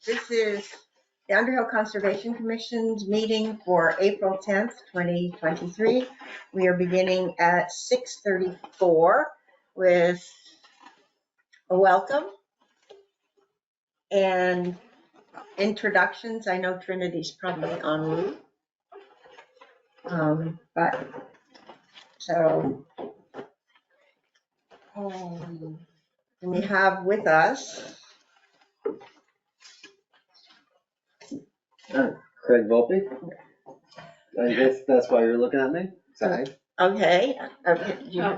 This is the Underhill Conservation Commission's meeting for April 10th, 2023. We are beginning at 6:34 with a welcome and introductions. I know Trinity's probably en route. We have with us Craig Volpe. I guess that's why you're looking at me. Sorry. Okay.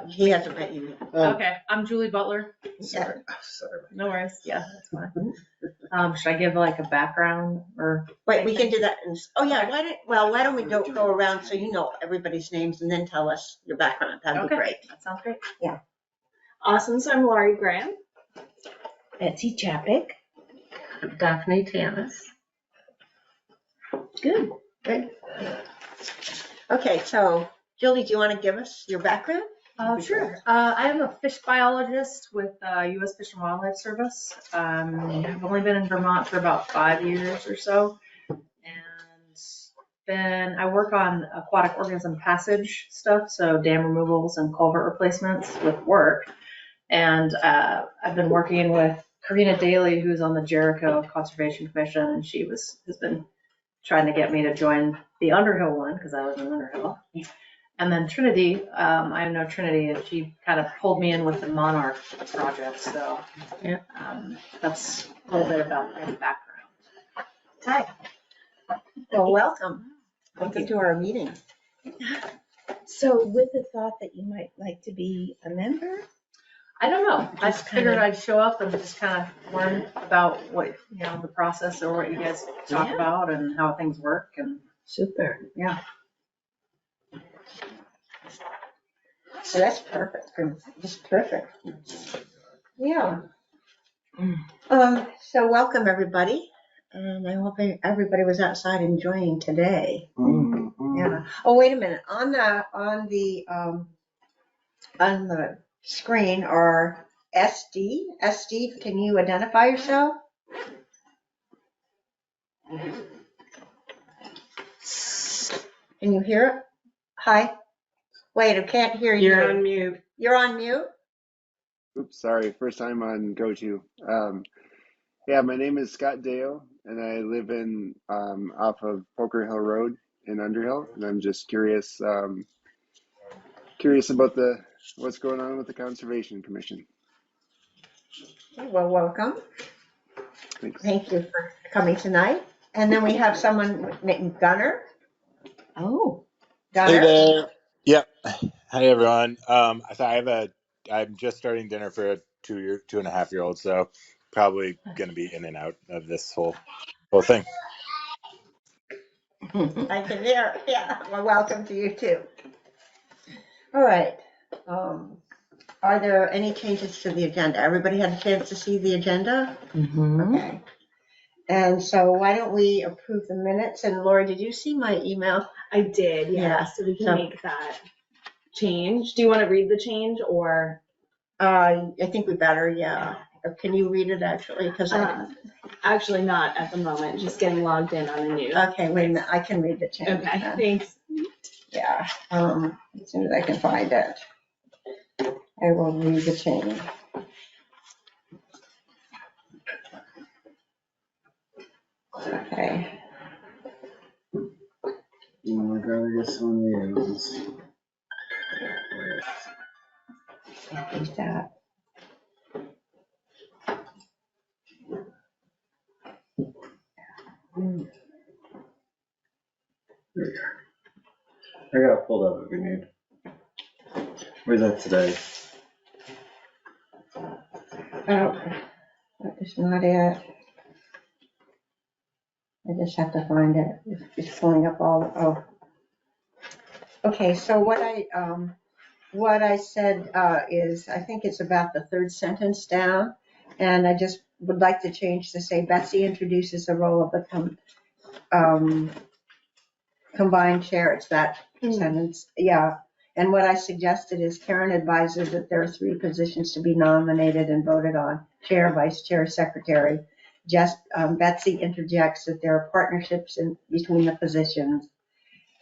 He hasn't met you yet. Oh, Okay, I'm Julie Butler. sorry. Oh, sorry. No worries. Yeah, that's fine. Should I give like a background or? Wait, we can do that. Oh yeah, why don't we go around so you know everybody's names and then tell us your background. That'd be Okay. great. That sounds great. Yeah. Awesome. So I'm Laurie Graham. Betsy Chapik. Daphne Tanis. Good. Okay, so Julie, do you want to give us your background? Sure. I am a fish biologist with U.S. Fish and Wildlife Service. I've only been in Vermont for about 5 years or so. And I work on aquatic organism passage stuff, so dam removals and culvert replacements with work. And I've been working with Karina Daly, who's on the Jericho Conservation Commission, and she has been trying to get me to join the Underhill one because I live in Underhill. And then Trinity, I know Trinity, and she kind of pulled me in with the Monarch project. So Yeah. That's a little bit about my background. Hi. Well, welcome. Welcome to our meeting. So with the thought that you might like to be a member? I don't know. I Just figured kinda- I'd show up and just kind of learn about what, the process or what you guys talk Yeah. about and how things work. And Super. yeah. So that's perfect. Just terrific. Yeah. So welcome everybody. And I hope everybody was outside enjoying today. Yeah. Oh, wait a minute. On the screen are SD. SD, can you identify yourself? Can you hear it? Hi. Wait, I can't hear you. You're on mute. You're on mute? Oops, sorry. First time on GoTo. Yeah, my name is Scott Dale, and I live in off of Poker Hill Road in Underhill, and I'm just curious about what's going on with the Conservation Commission. Well, welcome. Thanks. Thank you for coming tonight. And then we have someone named Gunnar. Oh. Gunnar. Hey there. Yep. Hi everyone. So I'm just starting dinner for a 2.5-year-old, so probably gonna be in and out of this whole thing. I can hear. Yeah. Well, welcome to you too. All right. Are there any changes to the agenda? Everybody had a chance to see the agenda? Mm-hmm. Okay. And so why don't we approve the minutes? And Laura, did you see my email? I did, yeah. Yeah. So we can So- make that change. Do you want to read the change or? I think we better, yeah. Or can you read it actually? Because Actually not at the moment, just getting logged in on a new. okay, wait a minute. I can read the change. Okay, then. thanks. Yeah. As soon as I can find it, I will read the change. Okay. You want to grab this one? Who's that? There we go. I got it pulled up if we need. Where's that today? Oh, that is not it. I just have to find it. It's pulling up all. Okay, so what I said is I think it's about the third sentence down, and I just would like to change to say Betsy introduces the role of the combined chair. It's that sentence, yeah. And what I suggested is Karen advises that there are 3 positions to be nominated and voted on: chair, vice chair, secretary. Betsy interjects that there are partnerships between the positions.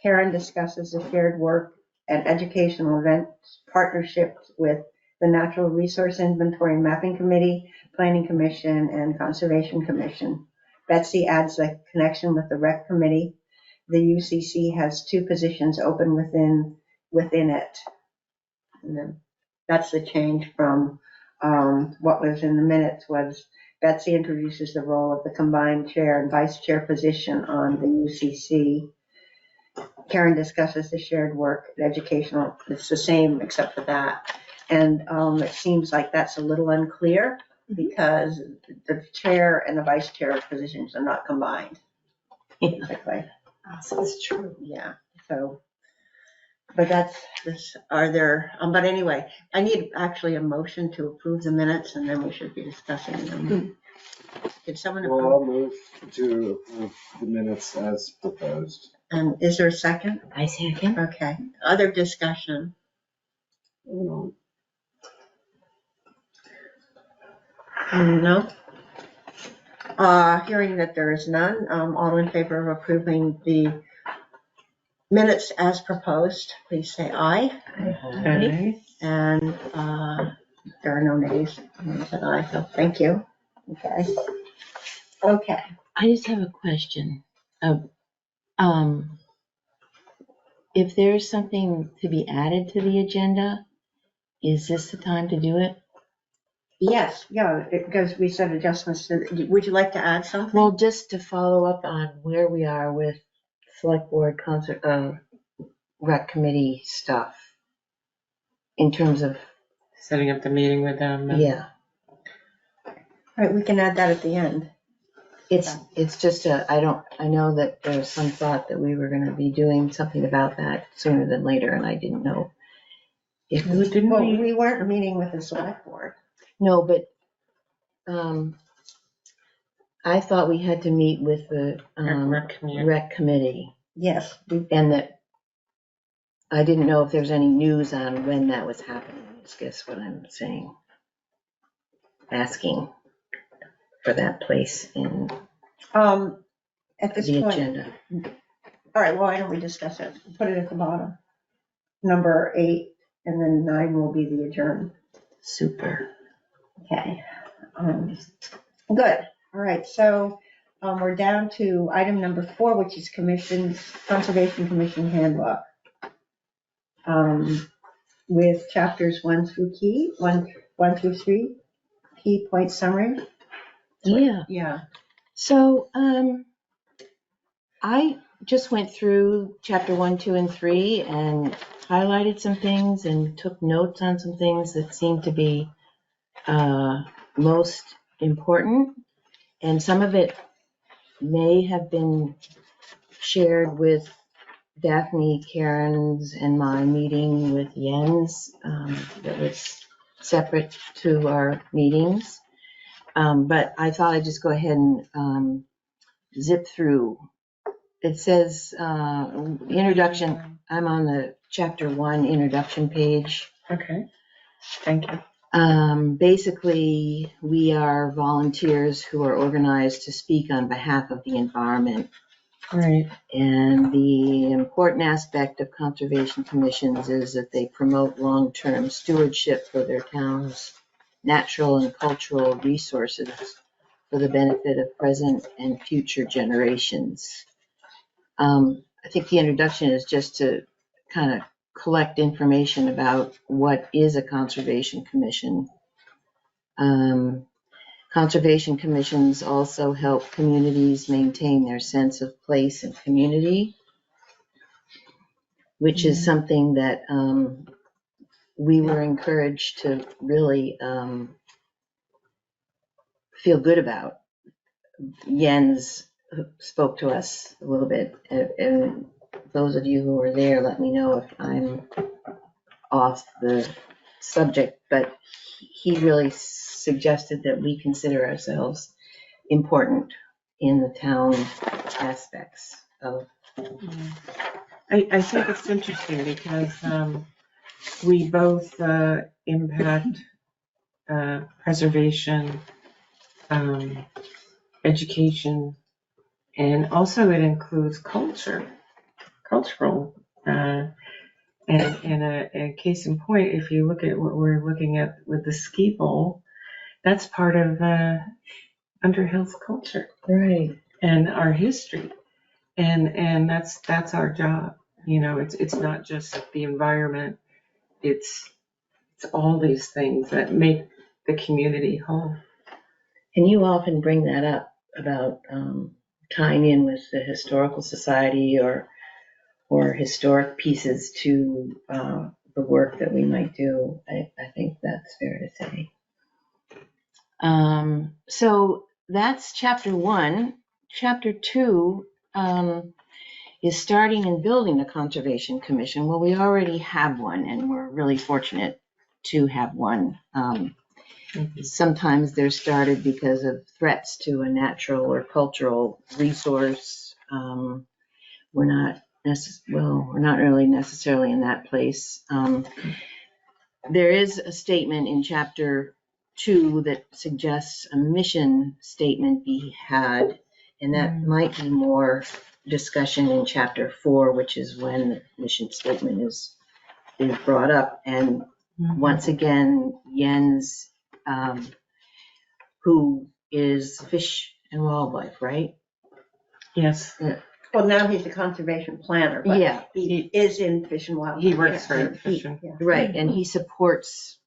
Karen discusses the shared work and educational events partnerships with the Natural Resource Inventory and Mapping Committee, Planning Commission, and Conservation Commission. Betsy adds a connection with the Rec Committee. The UCC has 2 positions open within it. And then that's the change from what was in the minutes was Betsy introduces the role of the combined chair and vice chair position on the UCC. Karen discusses the shared work, the educational, it's the same except for that. And it seems like that's a little unclear because the chair and the vice chair positions are not combined. Basically. That's true. Yeah, so, but that's this, but anyway, I need actually a motion to approve the minutes and then we should be discussing them. Did someone Well, approve? I'll move to approve the minutes as proposed. And is there a second? I second. Okay, other discussion? No. No? Hearing that there is none, all in favor of approving the minutes as proposed, please say aye. Aye. And there are no nays. I said aye, so thank you. Okay. Okay. I just have a question. If there's something to be added to the agenda, is this the time to do it? Yes, yeah, because we said adjustments to, would you like to add something? Well, just to follow up on where we are with select board rec committee stuff in terms of, Setting up the meeting with them. yeah, All right, we can add that at the end. it's just I know that there's some thought that we were gonna be doing something about that sooner than later, and I didn't know. Well, we weren't meeting with the select board. No, but, I thought we had to meet with the, rec committee, Yes, and that I didn't know if there's any news on when that was happening, is guess what I'm saying. Asking for that place in at this the point. agenda. All right, well, why don't we discuss it? Put it at the bottom. Number 8, and then 9 will be the adjourn. Super. Okay. Good. All right, so we're down to item number 4, which is Conservation Commission Handbook. With chapters 1 through 3, key point summary. Yeah. Yeah. So, I just went through chapter 1, 2, and 3 and highlighted some things and took notes on some things that seemed to be most important. And some of it may have been shared with Daphne, Karen's, and my meeting with Jens that was separate to our meetings. But I thought I'd just go ahead and zip through. It says introduction. I'm on the chapter 1 introduction page. Okay, thank you. Basically, we are volunteers who are organized to speak on behalf of the environment. Right. And the important aspect of conservation commissions is that they promote long-term stewardship for their town's natural and cultural resources for the benefit of present and future generations. I think the introduction is just to kind of collect information about what is a conservation commission. Conservation commissions also help communities maintain their sense of place and community, which is something that we were encouraged to really feel good about. Jens spoke to us a little bit, and those of you who were there, let me know if I'm off the subject, but he really suggested that we consider ourselves important in the town aspects of. I think it's interesting because we both impact preservation education, and also it includes cultural. And a case in point, if you look at what we're looking at with the ski bowl, that's part of Underhill's culture Right. and our history, and that's our job. You know, it's not just the environment; it's all these things that make the community whole. And you often bring that up about tying in with the historical society or historic pieces to the work that we might do. I think that's fair to say. So that's chapter 1. Chapter 2 is starting and building a conservation commission. Well, we already have one, and we're really fortunate to have one. Sometimes they're started because of threats to a natural or cultural resource. We're not really necessarily in that place. There is a statement in chapter 2 that suggests a mission statement be had, and that might be more discussion in chapter 4, which is when the mission statement is brought up. And once again, Jens, who is Fish and Wildlife, right? Yes. Well, now he's a conservation planner, but Yeah. he is in Fish and Wildlife. He works Yeah. for Fish and- Yeah. Right, and he supports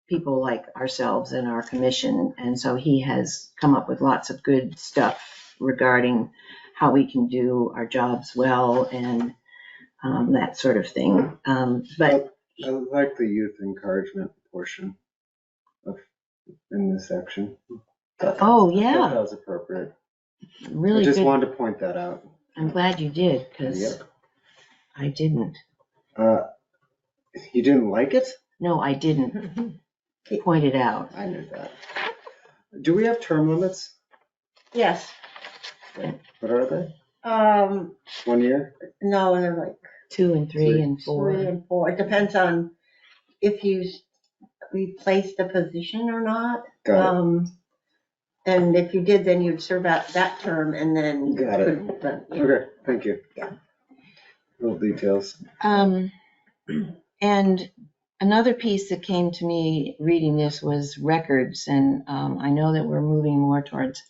people like ourselves and our commission, and so he has come up with lots of good stuff regarding how we can do our jobs well and that sort of thing. But I like the youth encouragement portion in this section. oh I thought yeah, that was appropriate. really I just good. wanted to point that out. I'm glad you did, because Yep. I didn't. You didn't like it? No, I didn't point it out. I knew that. Do we have term limits? Yes. What are they? 1 year? No, they're like 2 and 3 and 4. 3 and 4. It depends on if you replace the position or not. Got it. And if you did, then you'd serve out that term and then. Got it. Yeah. Okay, thank you. Yeah. Little details. And another piece that came to me reading this was records, and I know that we're moving more towards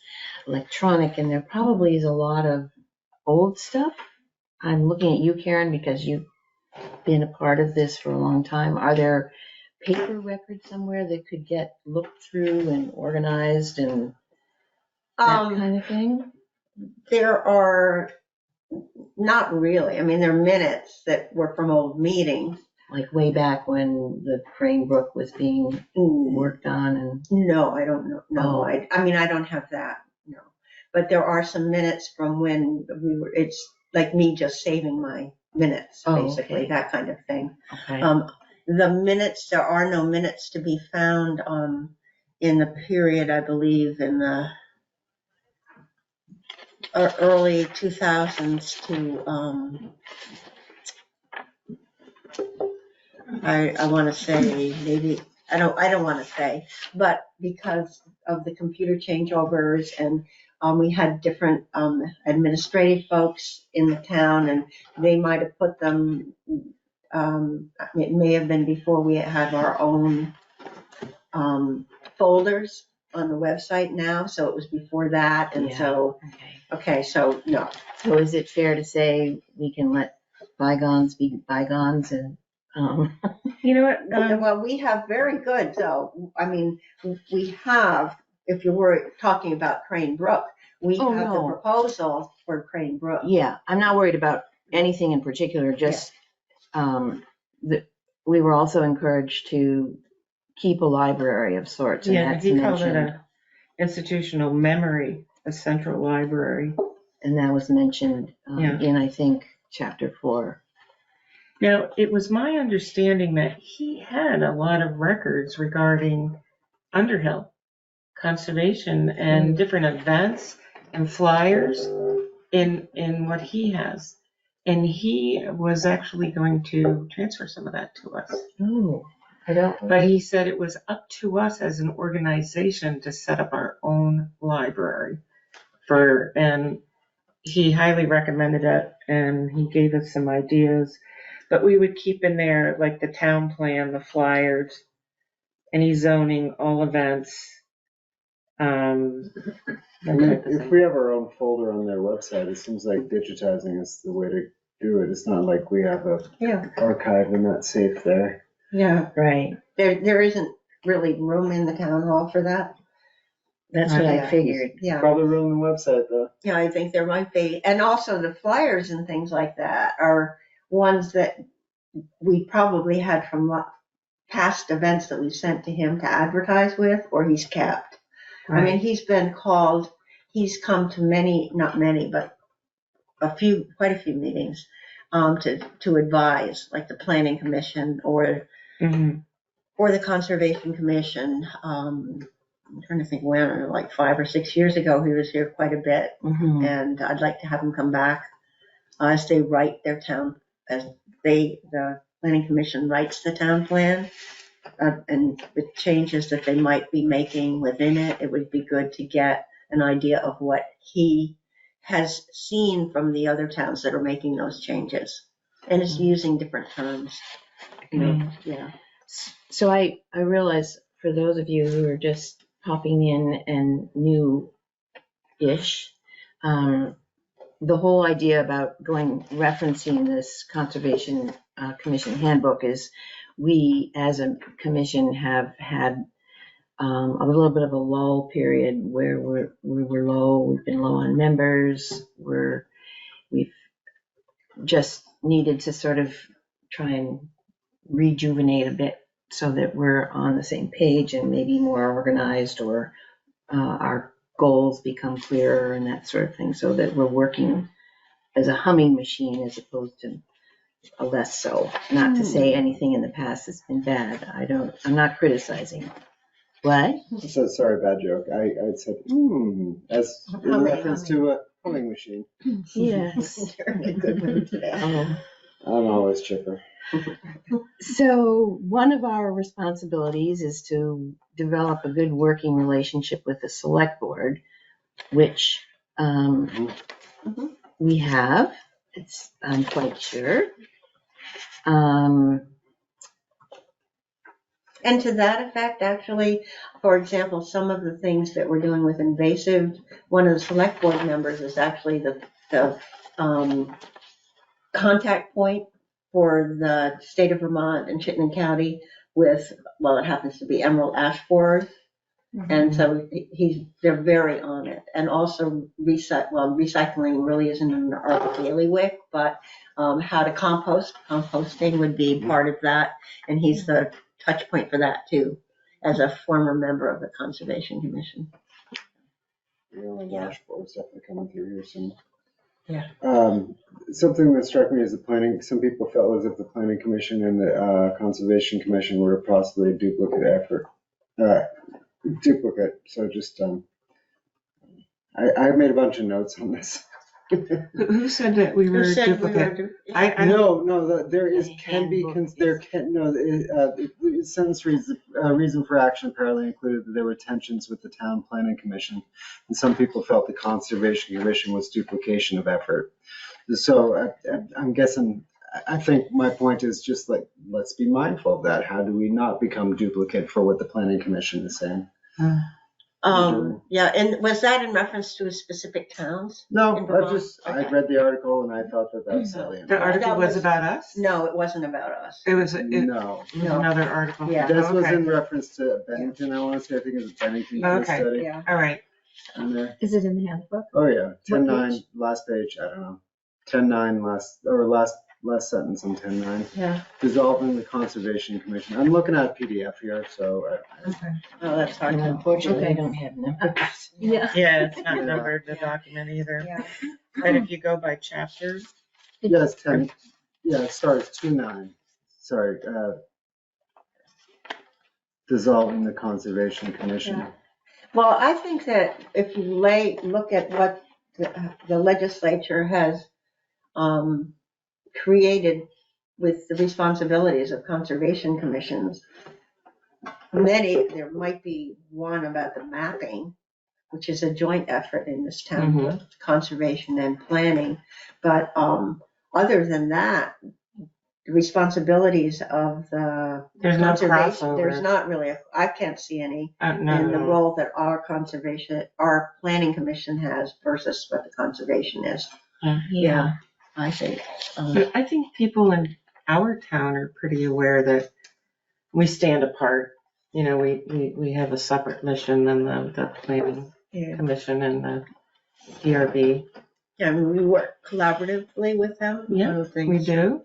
electronic, and there probably is a lot of old stuff. I'm looking at you, Karen, because you've been a part of this for a long time. Are there paper records somewhere that could get looked through and organized and that kind of thing? There are not really. I mean, there are minutes that were from old meetings. Like way back when the Crane Brook was being worked on and. No, I don't know. No, Oh. I mean, I don't have that. No, but there are some minutes from when we were. It's like me just saving my minutes, basically, okay. that kind of thing. Okay. The minutes, there are no minutes to be found in the period, I believe, in the early 2000s to I want to say maybe I don't want to say, but because of the computer changeovers and we had different administrative folks in the town, and they might have put them. It may have been before we had our own folders on the website now, so it was before that, and Yeah. so Okay. so no. So is it fair to say we can let bygones be bygones and? You know what? Well, we have very good, though. I mean, we have, if you were talking about Crane Brook, we Oh, have no. the proposal for Crane Brook. Yeah, I'm not worried about anything in particular, just that we were also encouraged to keep a library of sorts, and Yeah, that's he called it mentioned. a institutional memory, a central library. And that was mentioned Yeah. in, I think, chapter 4. Now, it was my understanding that he had a lot of records regarding Underhill conservation and different events and flyers in what he has. And he was actually going to transfer some of that to us. Oh, I don't. But he said it was up to us as an organization to set up our own library. and he highly recommended it, and he gave us some ideas. But we would keep in there like the town plan, the flyers, any zoning, all events. I That mean, type of if thing. we have our own folder on their website, it seems like digitizing is the way to do it. It's not like we have a Yeah, archive and that's safe there. yeah. Right, There isn't really room in the town hall for that. that's what I Yeah. figured. Yeah. Probably room on the website though. Yeah, I think there might be. And also the flyers and things like that are ones that we probably had from past events that we sent to him to advertise with, or he's kept. I mean, he's been called, he's come to many, not many, but quite a few meetings, to advise, like the planning commission or Mhm. the conservation commission. I'm trying to think when, like 5 or 6 years ago, he was here quite a bit. Mhm. And I'd like to have him come back as they write their town, the planning commission writes the town plan, and the changes that they might be making within it. It would be good to get an idea of what he has seen from the other towns that are making those changes. And it's using different terms. You know, yeah. So I realize for those of you who are just popping in and new-ish, the whole idea about referencing this Conservation Commission handbook is we, as a commission, have had a little bit of a lull period where we were low. We've been low on members. We've just needed to sort of try and rejuvenate a bit so that we're on the same page and maybe more organized, or our goals become clearer and that sort of thing, so that we're working as a humming machine as opposed to a less so. Not to say anything in the past has been bad. I'm not criticizing. What? So sorry, bad joke. I said, as in reference to a humming machine. Yes. You're in a good mood today. Oh. I'm always chipper. So one of our responsibilities is to develop a good working relationship with the select board, which we have. I'm quite sure. And to that effect, actually, for example, some of the things that we're doing with invasive, one of the select board members is actually the contact point for the state of Vermont and Chittenden County with, well, it happens to be emerald ash borers. And so they're very on it. And also recycling really isn't in our bailiwick, but how to composting would be part of that. And he's the touch point for that too, as a former member of the Conservation Commission. Dashboard's definitely coming through here soon. Yeah. Something that struck me is some people felt as if the planning commission and the conservation commission were possibly a duplicate effort. So just, I made a bunch of notes on this. Who said that we were Who said we duplicate? were? The sentence reads, reason for action apparently included that there were tensions with the town planning commission, and some people felt the conservation commission was duplication of effort. So I'm guessing, I think my point is just like, let's be mindful of that. How do we not become duplicate for what the planning commission is saying? Yeah, and was that in reference to specific towns? No, In Vermont? I read the article and I thought that was salient. The article that was was- about us? No, it wasn't about us. It was No. another article. Yeah. This was Okay. in reference to Bennington, I want to say. I think it was Bennington case Okay. study. Yeah. All right. in there. Is it in the handbook? Oh yeah, What 10.9, page? last page, I don't know. 10.9 last sentence on 10.9. Yeah. Dissolving the Conservation Commission. I'm looking at a PDF here, so Oh, that's hard And to. unfortunately, I don't have numbers. Yeah. Yeah, it's not numbered, the document either. Yeah. But if you go by chapter, yeah, it's 10. Yeah, it starts 2.9. Sorry, dissolving the Conservation Commission. Yeah. Well, I think that if you look at what the legislature has created with the responsibilities of conservation commissions, there might be one about the mapping, which is a joint effort in this town, with conservation and planning. But other than that, the responsibilities of the There's no conservation, crossover. there's not really, I can't see any No, in the no. role that our planning commission has versus what the conservation is. Yeah, I think. But I think people in our town are pretty aware that we stand apart. You know, we have a separate mission than the planning Yeah. commission and the DRB. Yeah, I mean, we work collaboratively with them. Yeah, on things, we do.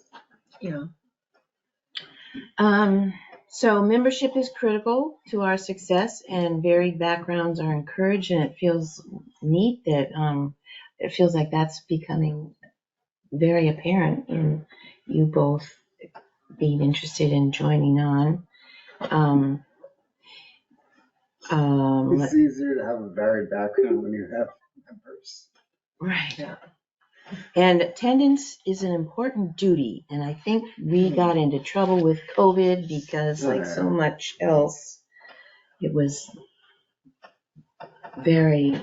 You Um, so membership is critical to our success, and varied backgrounds are encouraged, and it feels neat that it feels like that's becoming very apparent in you both being interested in joining on. It's easier to have a varied background when you have members. Right. Yeah. And attendance is an important duty, and I think we got into trouble with COVID because, like so much else, it was very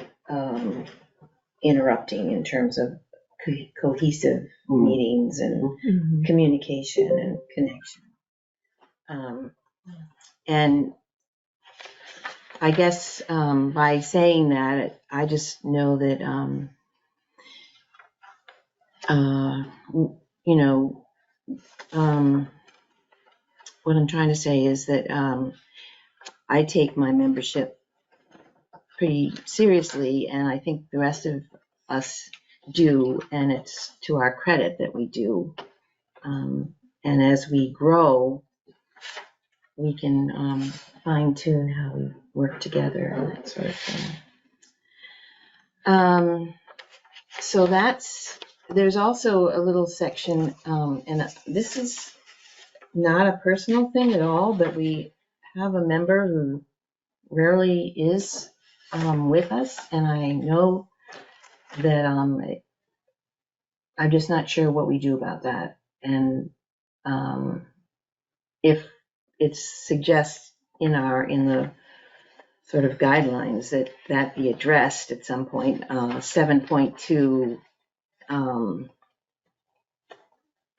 interrupting in terms of cohesive meetings and communication and connection. And I guess by saying that, I just know that what I'm trying to say is that I take my membership pretty seriously, and I think the rest of us do, and it's to our credit that we do. And as we grow, we can fine tune how we work together and that sort of thing. So there's also a little section, and this is not a personal thing at all, but we have a member who rarely is with us, and I know that I'm just not sure what we do about that. And if it suggests in the sort of guidelines that be addressed at some point, 7.2.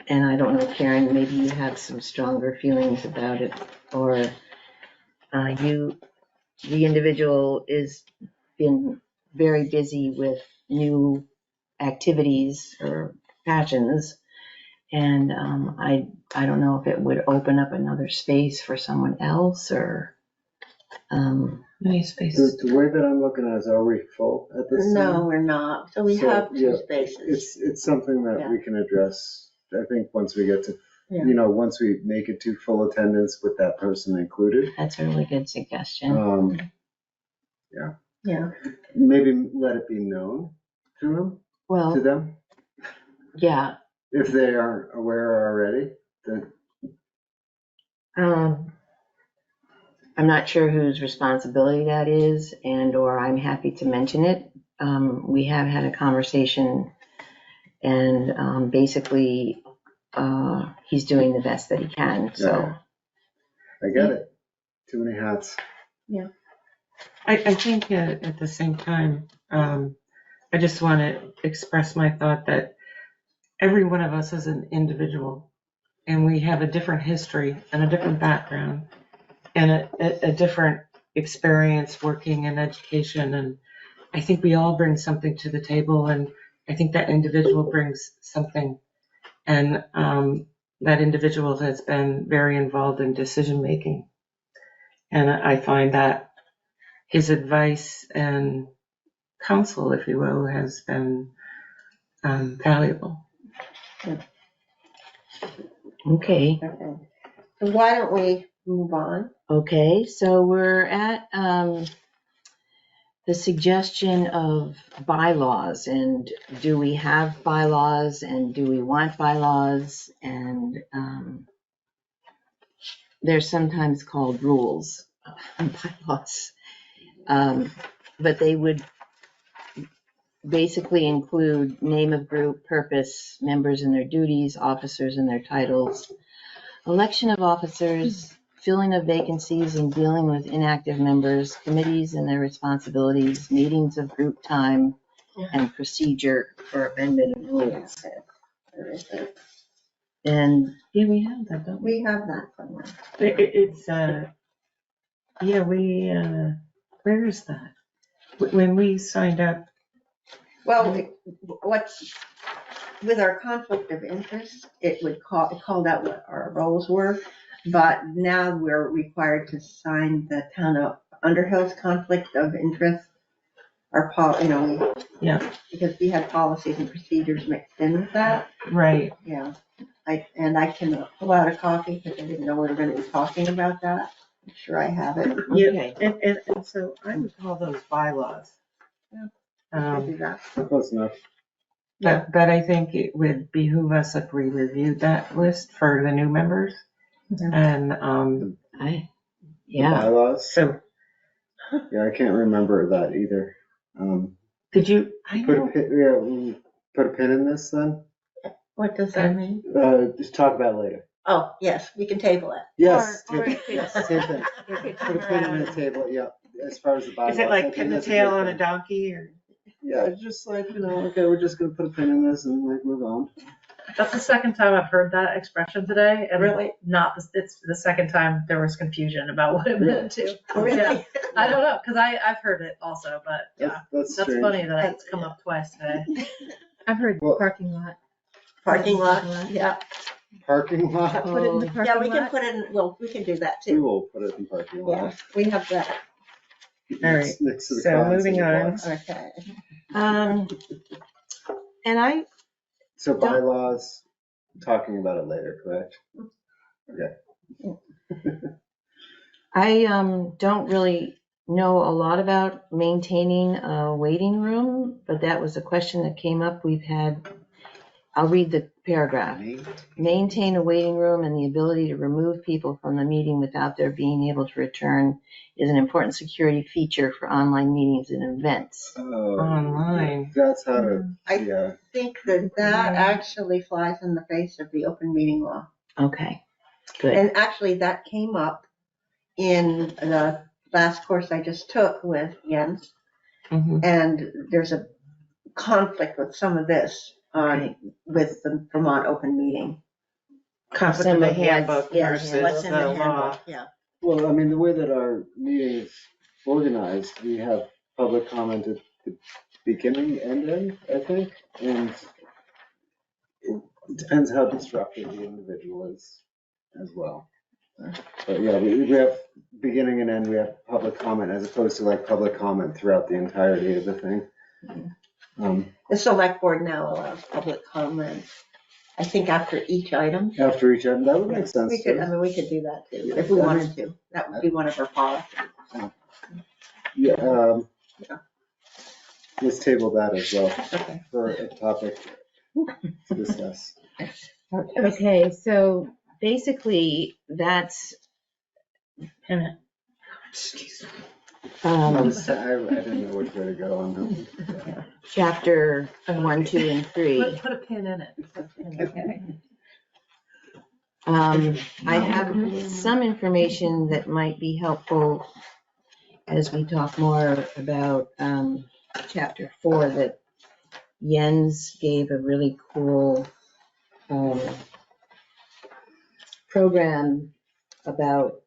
And I don't know, Karen, maybe you have some stronger feelings about it, or the individual is been very busy with new activities or passions, and I don't know if it would open up another space for someone else, or Many spaces. The way that I'm looking at it is, are we full at this time? No, we're not. So we have two spaces. It's something that we can address, I think, once we get to, once we make it to full attendance with that person included. That's a really good suggestion. Yeah. Maybe let it be known to them, Yeah. if they aren't aware already. I'm not sure whose responsibility that is, or I'm happy to mention it. We have had a conversation, and basically he's doing the best that he can. So I get it. Too many hats. Yeah. I think at the same time, I just want to express my thought that every one of us is an individual, and we have a different history and a different background and a different experience working in education. And I think we all bring something to the table, and I think that individual brings something. And that individual has been very involved in decision making. And I find that his advice and counsel, if you will, has been valuable. Okay. So why don't we move on? Okay, so we're at the suggestion of bylaws, and do we have bylaws, and do we want bylaws? And they're sometimes called rules, bylaws, but they would basically include name of group, purpose, members and their duties, officers and their titles, election of officers, filling of vacancies and dealing with inactive members, committees and their responsibilities, meetings of group time, and procedure for amendment of rules. There is it. And Yeah, we have that, don't we? We have that somewhere. It's, yeah, where is that? When we signed up, Well, what's, with our conflict of interest, it called out what our roles were, but now we're required to sign the town of Underhill's conflict of interest. Yeah. Because we had policies and procedures mixed in with that, right, yeah. I can pull out a copy because I didn't know we were gonna be talking about that. I'm sure I have it. yeah, okay, and so I would call those bylaws. I'll do that. Close enough. But I think it would behoove us if we reviewed that list for the new members. And, I, The yeah, bylaws. so, Yeah, I can't remember that either. did you, I Put a know, pin, yeah, we put a pin in this then. What does that mean? Just talk about it later. Oh, yes, we can table it. Yes, Or table. if it's- Same thing. Put a pin in the table. Yeah, as far as the bylaws. is it I like think pin the that's a tail great on a thing. donkey or? Yeah, it's just like, okay, we're just gonna put a pin in this and like move on. That's the second time I've heard that expression today, and Really? it's the second time there was confusion about what it meant too. Yeah. I don't know, because I've heard it also, but yeah, That's that's strange. funny that it's come up twice today. I've heard Well- parking lot. Parking lot, yeah. Parking lot. Put it in the parking lot. Yeah, we can put it in, well, we can do that We too. will put it in parking lot. Yeah, we have that. All right, Next to the so cons and moving the on. blocks. Okay. and I, So bylaws, talking about it later, correct? I don't really know a lot about maintaining a waiting room, but that was a question that came up. We've had, I'll read the paragraph. Maintain a waiting room and the ability to remove people from the meeting without their being able to return is an important security feature for online meetings and events. Oh, Online. That's how to, I yeah. think that actually flies in the face of the open meeting law. Okay, good. And actually, that came up in the last course I just took with Jens, Mhm. and there's a conflict with some of this with the Vermont open meeting. Conflict Some of the of what's- handbook Yes, versus what's in the the law. handbook, yeah. Well, I mean, the way that our meeting is organized, we have public comment at the beginning and end, I think, and it depends how disruptive the individual is as well. But yeah, we have beginning and end, we have public comment as opposed to like public comment throughout the entirety of the thing. The select board now allows public comment, I think after each item. After each item, that would make sense. We could, I too. mean, we could do that too, if we wanted to. That would be one of our policies. Yeah, Yeah. let's table that as well Okay. for a topic to discuss. Okay, so basically that's And I didn't know which way to go on that. chapter 1, 2, and 3. Put a pin in it. Okay. I have some information that might be helpful as we talk more about chapter 4 that Jens gave a really cool program about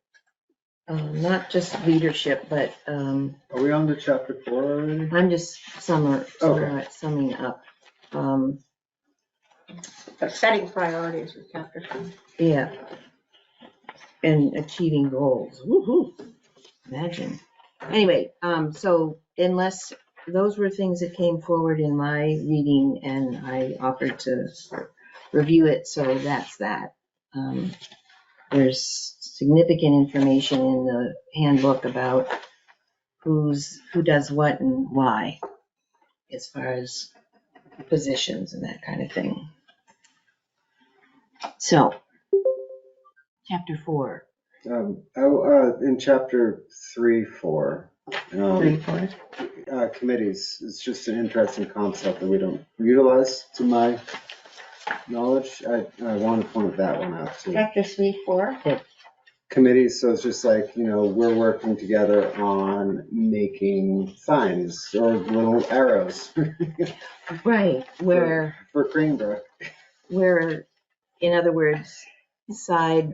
not just leadership, but Are we on to chapter 4 already? I'm just summing up. But setting priorities is chapter 2. Yeah. And achieving goals. Woo-hoo. Imagine. Anyway, so unless those were things that came forward in my reading and I offered to review it, so that's that. There's significant information in the handbook about who does what and why, as far as positions and that kind of thing. So, chapter 4. In chapter 3, 4, 3, 4. committees, it's just an interesting concept that we don't utilize to my knowledge. I want to point that one out too. Chapter 3, 4. committees, so it's just like, we're working together on making signs or little arrows Right, where, for Greenbrook. in other words, side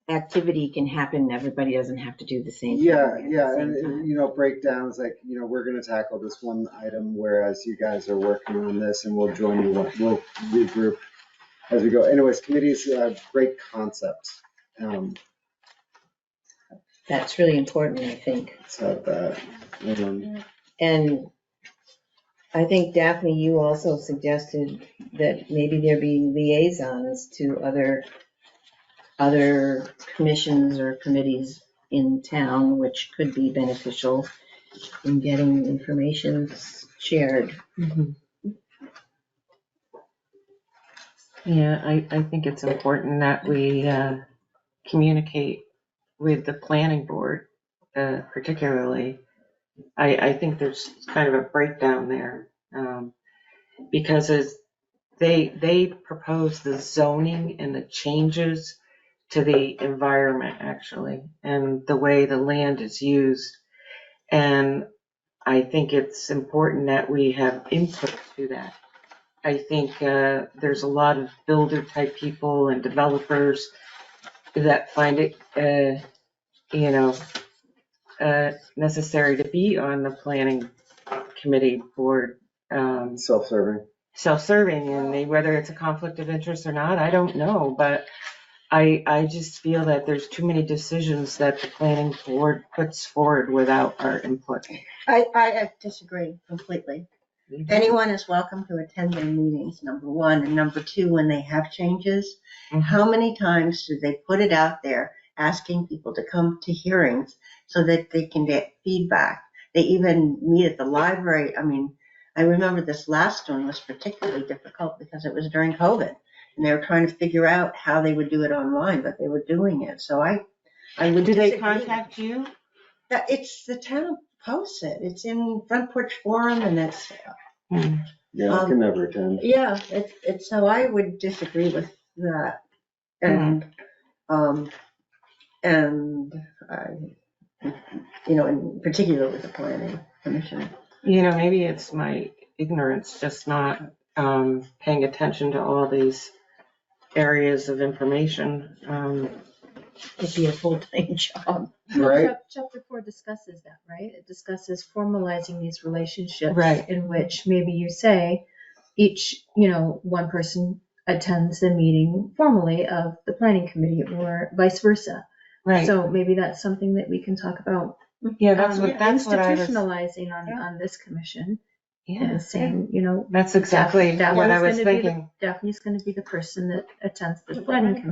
activity can happen, everybody doesn't have to do the same thing. Yeah, at the yeah, same and time. breakdowns like, we're gonna tackle this one item, whereas you guys are working on this, and we'll join you, we'll regroup as we go. Anyways, committees, great concept. That's really important, I think. So that, And I think, Daphne, you also suggested that maybe there be liaisons to other commissions or committees in town, which could be beneficial in getting information shared. Yeah, I think it's important that we communicate with the planning board, particularly. I think there's kind of a breakdown there, because as they propose the zoning and the changes to the environment, actually, and the way the land is used. And I think it's important that we have input to that. I think there's a lot of builder type people and developers that find it, necessary to be on the planning committee board. self-serving. And whether it's a conflict of interest or not, I don't know, but I just feel that there's too many decisions that the planning board puts forward without our input. I disagree completely. Anyone is welcome to attend their meetings, number one. And number two, when they have changes, how many times do they put it out there asking people to come to hearings so that they can get feedback? They even meet at the library. I mean, I remember this last one was particularly difficult because it was during COVID. And they were trying to figure out how they would do it online, but they were doing it. So I would Do they disagree. contact you? It's the town posts it. It's in Front Porch Forum, and it's Yeah, I can never attend. yeah. It's so I would disagree with that, and in particular with the planning commission. Maybe it's my ignorance, just not paying attention to all these areas of information. It'd be a full-time job. Right. Chapter 4 discusses that, right? It discusses formalizing these relationships, Right. in which maybe you say each, one person attends the meeting formally of the planning committee or vice versa. Right. So maybe that's something that we can talk about. Yeah, that's what I was. Institutionalizing on this commission. Yeah. And saying, That's exactly what I was thinking. Daphne's going to be the person that attends the planning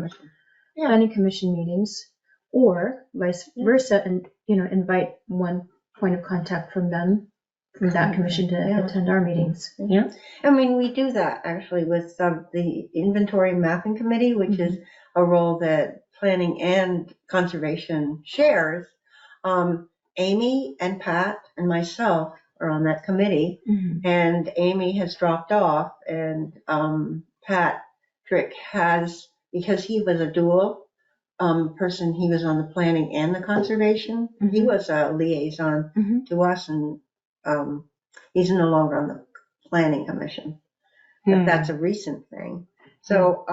commission meetings, or vice versa, and invite one point of contact from that commission to attend our meetings. Yeah. I mean, we do that actually with the inventory mapping committee, which is a role that planning and conservation shares. Amy and Pat and myself are on that committee, and Amy has dropped off, and Patrick has, because he was a dual person, he was on the planning and the conservation. He was a liaison to us, and he's no longer on the planning commission. But that's a recent thing. So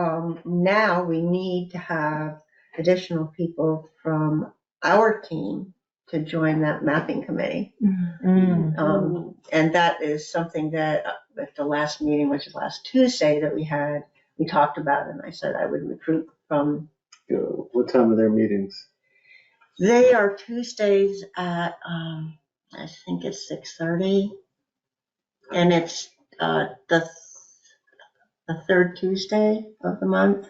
now we need to have additional people from our team to join that mapping committee. And that is something that at the last meeting, which was last Tuesday that we talked about, and I said I would recruit from. What time are their meetings? They are Tuesdays at, I think it's 6:30, and it's the third Tuesday of the month.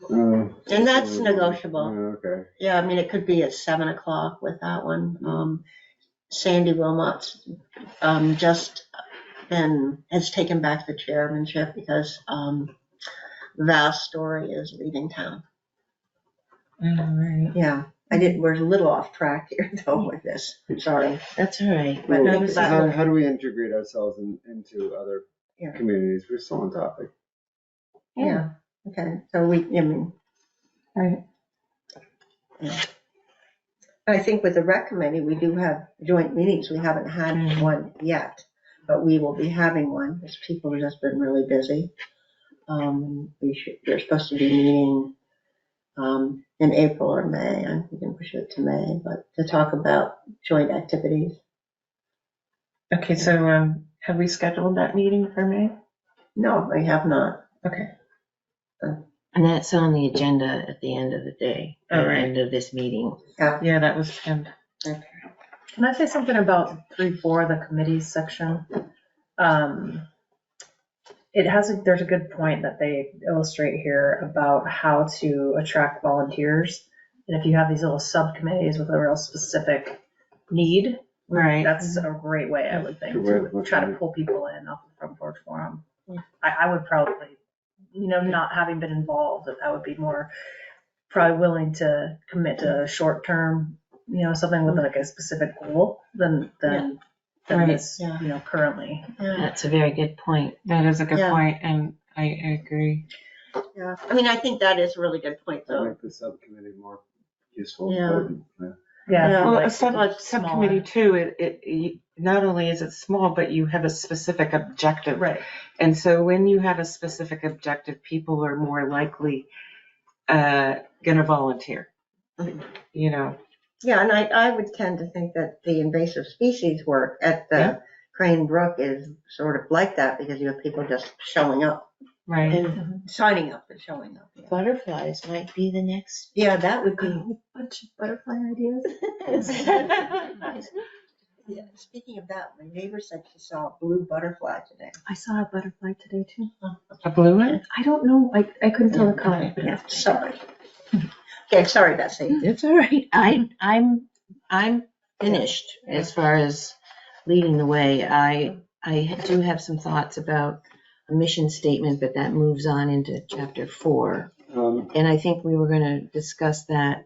And that's negotiable. Okay. Yeah, I mean, it could be at 7 o'clock with that one. Sandy Wilmot's has taken back the chairmanship because Val Story is leaving town. Right. Yeah, we're a little off track here though with this. Sorry. That's all right. But How do we integrate ourselves into other communities? We're still on topic. Yeah. Okay. So Right. I think with the rec committee, we do have joint meetings. We haven't had one yet, but we will be having one because people have just been really busy. They're supposed to be meeting in April or May. I'm thinking push it to May, but to talk about joint activities. Okay, so have we scheduled that meeting for May? No, I have not. Okay. And that's on the agenda at the end of the day, at All the right. end of this meeting. Yeah, that was pinned. Can I say something about 3.4, the committees section? There's a good point that they illustrate here about how to attract volunteers. And if you have these little subcommittees with a real specific need, Right. that's a great way, I would think, Good way of to looking try at to it. pull people in off the front porch forum. I would probably, not having been involved, that would be more probably willing to commit to a short term, something with like a specific goal than Right. is, currently. That's a very good point. That is a good Yeah. point, and I agree. Yeah, I mean, I think that is a really good point, I though. make the subcommittee more useful. Yeah. Important. Yeah. Yeah. Well, like a subcommittee smaller. too, it not only is it small, but you have a specific objective. Right. And so when you have a specific objective, people are more likely gonna volunteer. Yeah, and I would tend to think that the invasive species work at the Yeah. Crane Brook is sort of like that because you have people just showing up, Right. And signing up and showing up. Yeah, butterflies might be the next. yeah, that would A be. whole bunch of butterfly ideas. Yeah. Speaking of that, my neighbor said she saw a blue butterfly today. I saw a butterfly today too. A blue one? I don't know, I couldn't tell the color. Yeah, sorry. Okay, sorry, Betsy. It's all right. I'm finished as far as leading the way. I do have some thoughts about a mission statement, but that moves on into chapter 4. And I think we were going to discuss that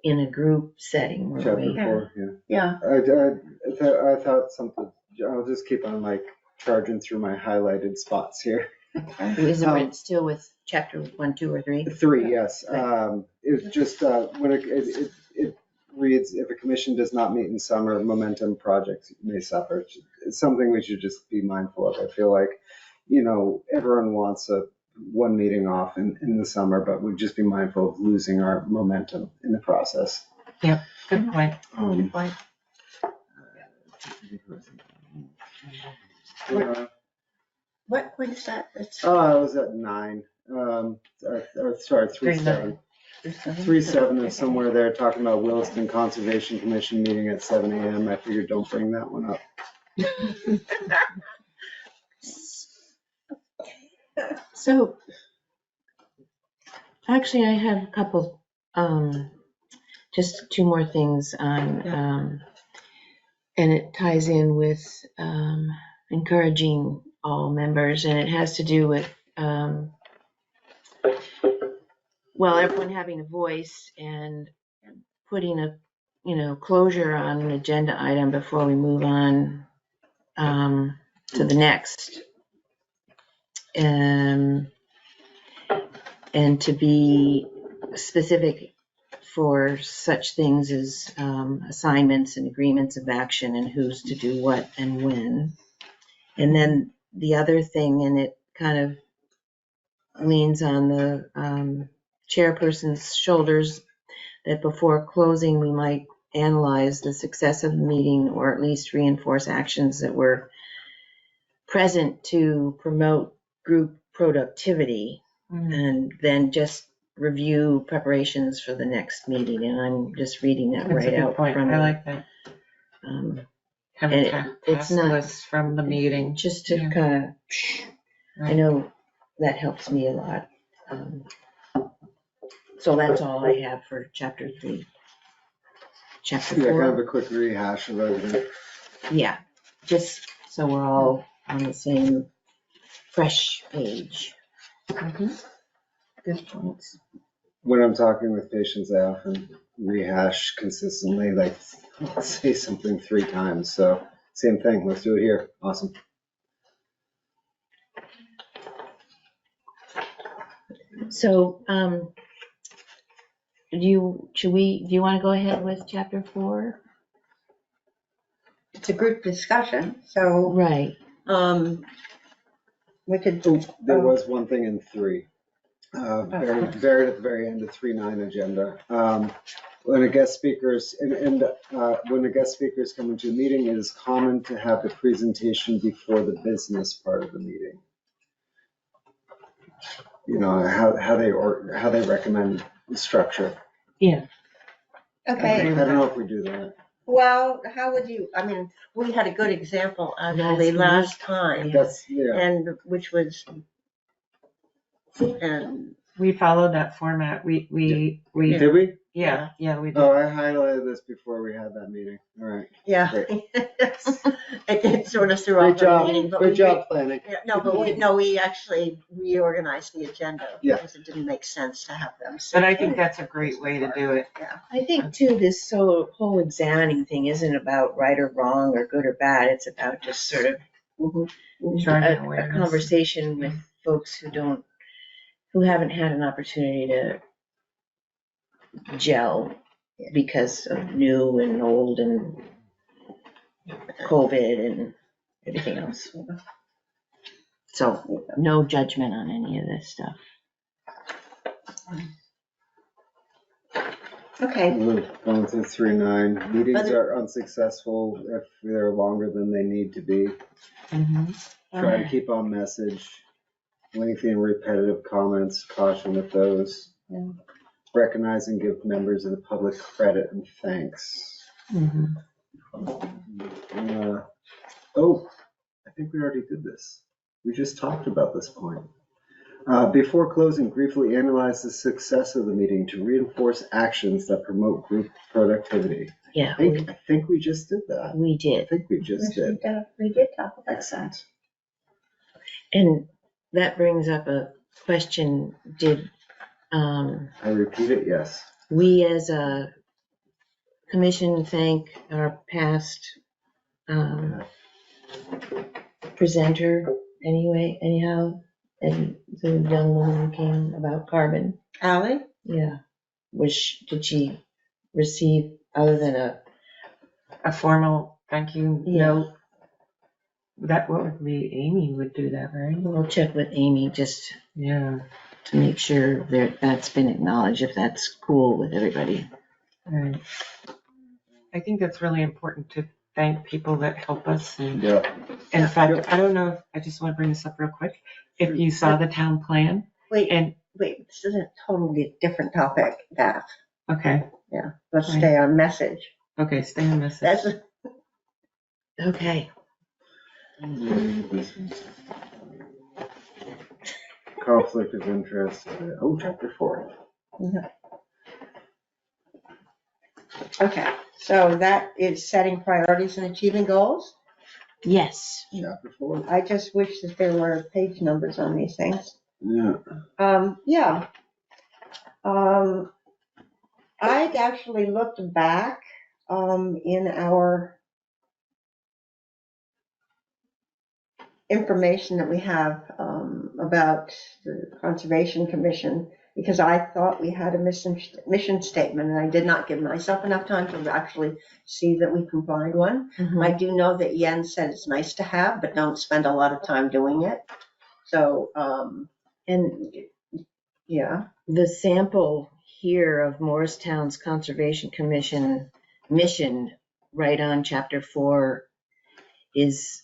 in a group setting, weren't Chapter we? 4, yeah. Yeah, I thought something, I'll just keep on like charging through my highlighted spots here. Is it still with chapter 1, 2, or 3? 3, yes. It's just, when it reads, if a commission does not meet in summer, momentum projects may suffer. It's something we should just be mindful of. I feel like, everyone wants one meeting off in the summer, but we'd just be mindful of losing our momentum in the process. Good point. what point is that? It's I was at 9. Sorry, 3-7. 3-7 is somewhere there talking about Williston Conservation Commission meeting at 7 a.m. I figured don't bring that one up. So, actually, I have a couple, just 2 more things on, and it ties in with encouraging all members, and it has to do with, everyone having a voice and putting a, closure on an agenda item before we move on to the next. And to be specific for such things as assignments and agreements of action and who's to do what and when. And then the other thing, and it kind of leans on the chairperson's shoulders, that before closing, we might analyze the success of the meeting or at least reinforce actions that were present to promote group productivity, and then just review preparations for the next meeting. And I'm just reading that That's a right good out point. from I like that. Have and a it's task not- list from the meeting. just to Yeah. kind of, I Right. know that helps me a lot. So that's all I have for chapter 3. Chapter Yeah, 4. kind of a quick rehash of everything. Yeah, just so we're all on the same fresh page. Good points. When I'm talking with patients, I often rehash consistently, like I'll say something 3 times. So same thing, let's do it here. Awesome. So do you want to go ahead with chapter 4? It's a group discussion, so, Right. we could. There was one thing in 3. Buried at the very end of 3.9 agenda. When a guest speakers when a guest speaker is coming to a meeting, it is common to have the presentation before the business part of the meeting. You know how they recommend the structure. Yeah. Okay, I don't know if we do that. well, how would you, I mean, we had a good example actually last time, and which was, and We followed that format. We Did we? yeah, we did. Oh, I highlighted this before we had that meeting. All right. yeah. Great. It sort of threw Great off the job. meeting, but Good job planning. Yeah, no, but we actually reorganized the agenda because it didn't make sense to have them. But I think that's a great way to do it. Yeah. I think too, this whole examining thing isn't about right or wrong or good or bad. It's about just sort of Driving a awareness. conversation with folks who haven't had an opportunity to gel because of new and old and COVID and everything else. So no judgment on any of this stuff. Okay, We're going through 3.9. Meetings are unsuccessful if they're longer than they need to be. Try to keep on message. Lengthy and repetitive comments, caution with those. Recognize and give members of the public credit and thanks. I think we already did this. We just talked about this point. Before closing, briefly analyze the success of the meeting to reinforce actions that promote group productivity. Yeah, I think we just did that. we I did. think we just did. we did talk about that. Excellent. And that brings up a question. Did I repeat it, yes. we as a commission thank our past presenter anyhow, and the young woman who came about carbon? Ally? Yeah. Did she receive, other than A formal thank you Yeah. note. That would be Amy would do that, right? we'll check with Amy just Yeah. to make sure that's been acknowledged, if that's cool with everybody. Right. I think that's really important to thank people that help us. And Yeah. in fact, I don't know if, I just want to bring this up real quick. If you saw the town plan Wait, and, this is a totally different topic, Daph. okay, Yeah, let's stay on message. okay, stay on this. That's, Okay. Conflict of interest. Chapter 4. okay, so that is setting priorities and achieving goals. Yes. Chapter 4. I just wish that there were page numbers on these things. Yeah. I actually looked back in our information that we have about the Conservation Commission, because I thought we had a mission statement, and I did not give myself enough time to actually see that we can find one. I do know that Yen said it's nice to have, but don't spend a lot of time doing it. So, And yeah. the sample here of Morristown's Conservation Commission mission, right on chapter 4, is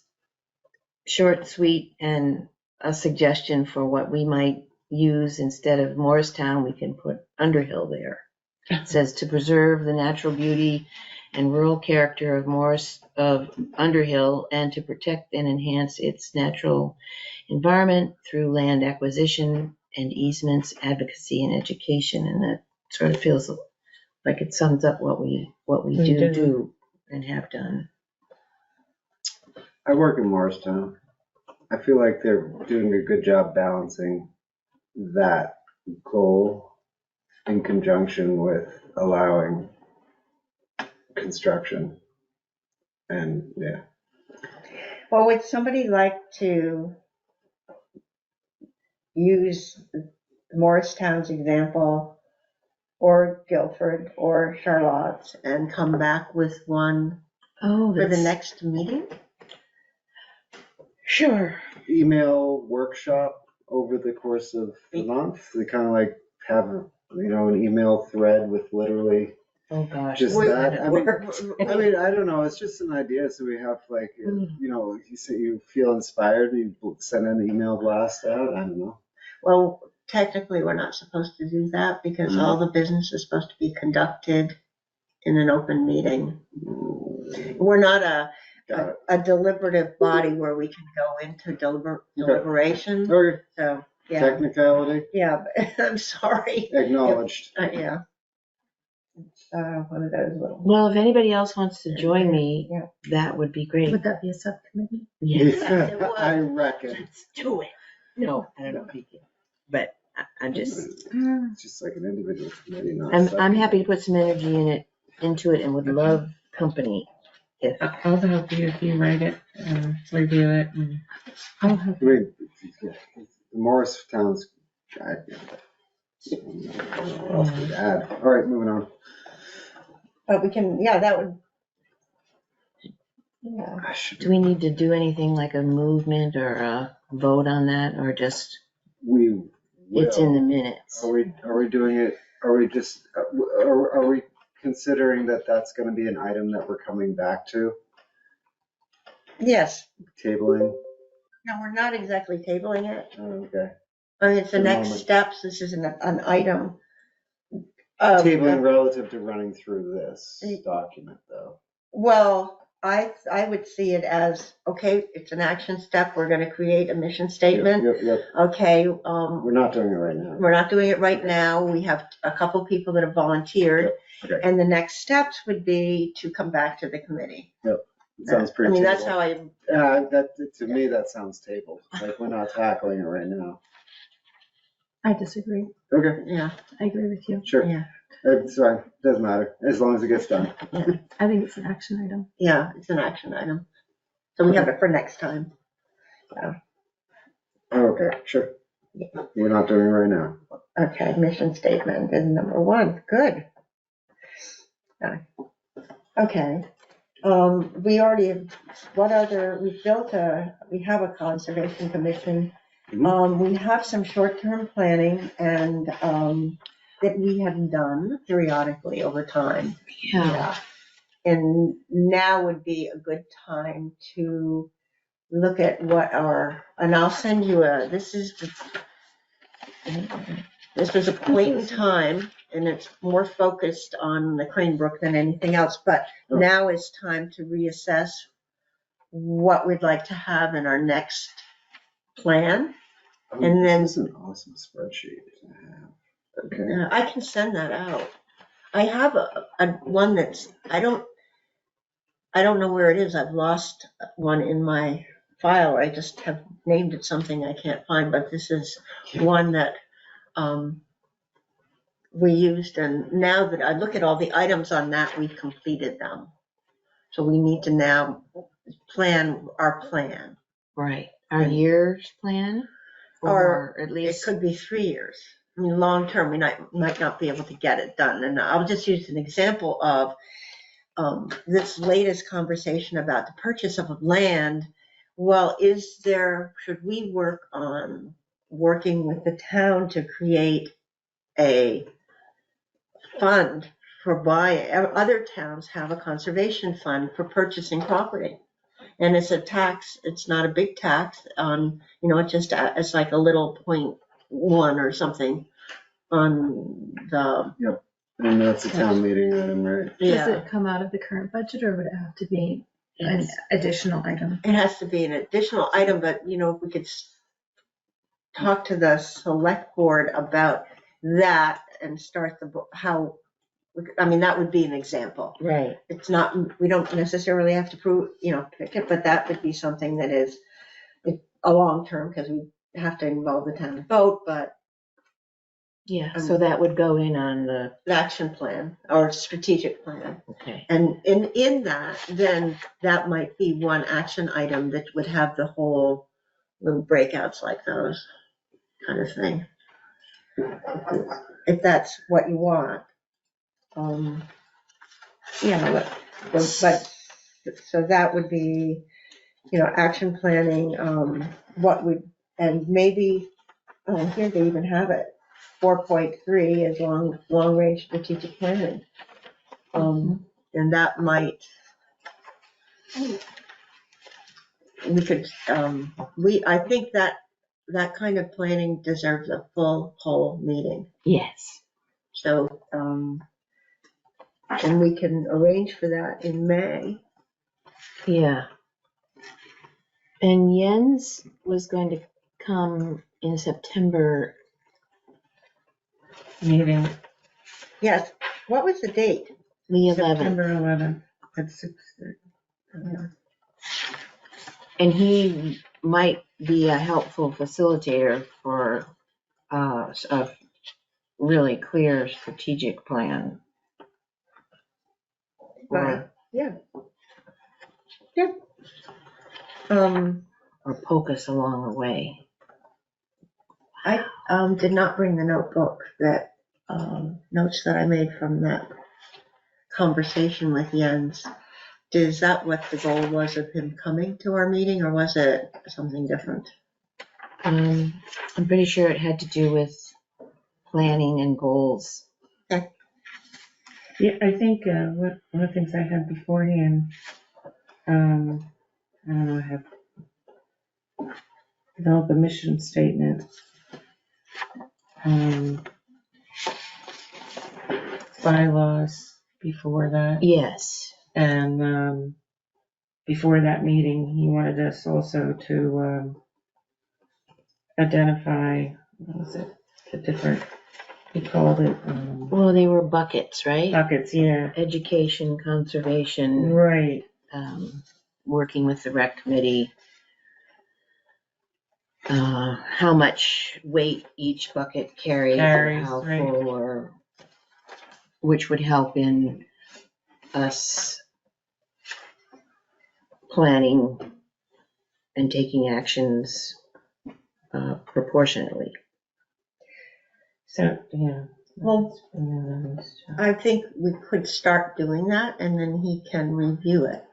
short, sweet, and a suggestion for what we might use instead of Morristown. We can put Underhill there. It says to preserve the natural beauty and rural character of Underhill, and to protect and enhance its natural environment through land acquisition and easements, advocacy, and education. And that sort of feels like it sums up what we do and have done. I work in Morristown. I feel like they're doing a good job balancing that goal in conjunction with allowing construction. And yeah. Well, would somebody like to use Morristown's example or Guilford or Charlotte's and come back with one Oh, for the that's, next meeting? sure. Email workshop over the course of the month. They kind of like have, an email thread with literally Oh, gosh. just Wait, that. I mean, We're- I don't know. It's just an idea. So we have like, you say you feel inspired, you send an email blast out. I don't know. Well, technically, we're not supposed to do that because all the business is supposed to be conducted in an open meeting. We're not Got it. a deliberative body where we can go into deliberation. Okay. So, yeah, Technicality yeah, but I'm sorry. acknowledged. Yeah. It's one of those little. Well, if anybody else wants to join me, Yeah. that would be great. Would that be a subcommittee? Yes. I reckon. Let's do it. No, I don't know if you can, but I'm just, It's just like an individual committee, not. I'm happy to put some energy into it and would love company. If, I'll help you if you write it and review it. And I'll have, I mean, the Morristown's. What else to add? All right, moving on. But we can, yeah, that would. Yeah. I should. do we need to do anything like a movement or a vote on that, or just, We. it's in the minutes? Are we doing it? Are we just? Are we considering that that's going to be an item that we're coming back to? Yes. Tabling. No, we're not exactly tabling it. Okay. I mean, it's the The next moment. steps. This is an item. Tabling relative to running through this document, though. Well, I would see it as, okay, it's an action step. We're going to create a mission statement. Yep. Okay. We're not doing it right now. We're not doing it right now. We have a couple people that have volunteered. Okay. And the next steps would be to come back to the committee. It sounds pretty. I mean, that's tabled. how To me, that sounds tabled. Like we're not tackling it right now. I disagree. Okay, yeah. I agree with you. sure. Yeah. It's fine. Doesn't matter as long as it gets done. I think it's an action item. Yeah, it's an action item. So we have it for next time. Okay, sure. We're not doing it right now. Okay, mission statement is number 1. Good. Okay. We already have, we have a conservation commission. We have some short-term planning and, that we have done periodically over time. Yeah. And now would be a good time to look at and I'll send you this was a point in time, and it's more focused on the Crane Brook than anything else, but now is time to reassess what we'd like to have in our next plan. And then- This is an awesome spreadsheet to have. Okay. I can send that out. I have a one that's, I don't know where it is. I've lost one in my file. I just have named it something I can't find, but this is one that we used, and now that I look at all the items on that, we've completed them. So we need to now plan our plan. Right. Our year's plan? Or at It least, could be 3 years. I mean, long term, we might not be able to get it done. And I'll just use an example of this latest conversation about the purchase of land. Well, should we work on working with the town to create a fund for other towns have a conservation fund for purchasing property? And it's a tax, it's not a big tax on, it's like a little 0.1 or something on the. And that's a town meeting item, right? Does it come out of the current budget or would it have to be an additional item? It has to be an additional item, but if we could talk to the select board about that and start that would be an example. right. It's not, we don't necessarily have to pick it, but that would be something that is a long term, because we have to involve the town vote, but Yeah, so that would go in on the, action plan or strategic plan. okay. And in that, then that might be one action item that would have the whole little breakouts like those kind of thing. If that's what you want. Yeah, but, so that would be, action planning, and maybe, oh, here they even have it. 4.3 is long range strategic planning. And that might, we could, I think that kind of planning deserves a full whole meeting. Yes. So, and we can arrange for that in May. Yeah. And Jens was going to come in September. Meeting Yes, what was the date? The 11th. September 11th at 6:30. And he might be a helpful facilitator for a really clear strategic plan. Right. Yeah. Yeah. Or poke us along the way. I did not bring the notebook notes that I made from that conversation with Jens. Is that what the goal was of him coming to our meeting, or was it something different? I'm pretty sure it had to do with planning and goals. Yeah, I think one of the things I had beforehand, I don't know, I have developed a mission statement. Bylaws before that. Yes. And before that meeting, he wanted us also to identify, what was it, the different, he called it Well, they were buckets, right? buckets, yeah. Education, conservation, Right. working with the rec committee, how much weight each bucket carries, or how right. full, or which would help in us planning and taking actions proportionately. So, yeah. Well, I think we could start doing that, and then he can review it.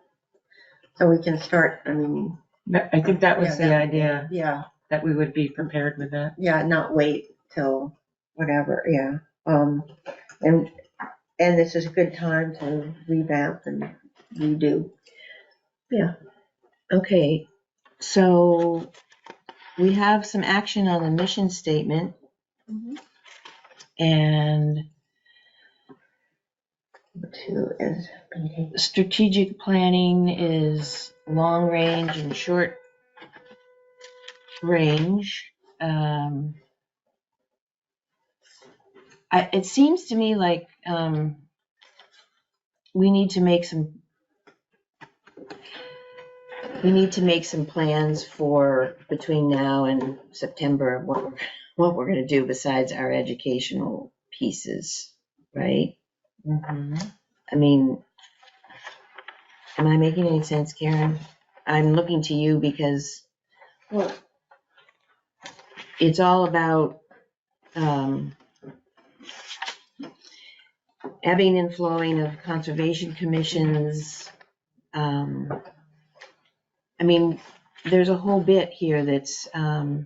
So we can start, I think that was the idea, yeah, that we would be prepared with that. yeah, not wait till whatever, yeah. And this is a good time to revamp and redo. Yeah. Okay, so we have some action on the mission statement. And strategic planning is long range and short range. It seems to me like we need to make some plans for between now and September, what we're going to do besides our educational pieces, right? I mean, am I making any sense, Karen? I'm looking to you because it's all about ebbing and flowing of conservation commissions. I mean, there's a whole bit here that's there.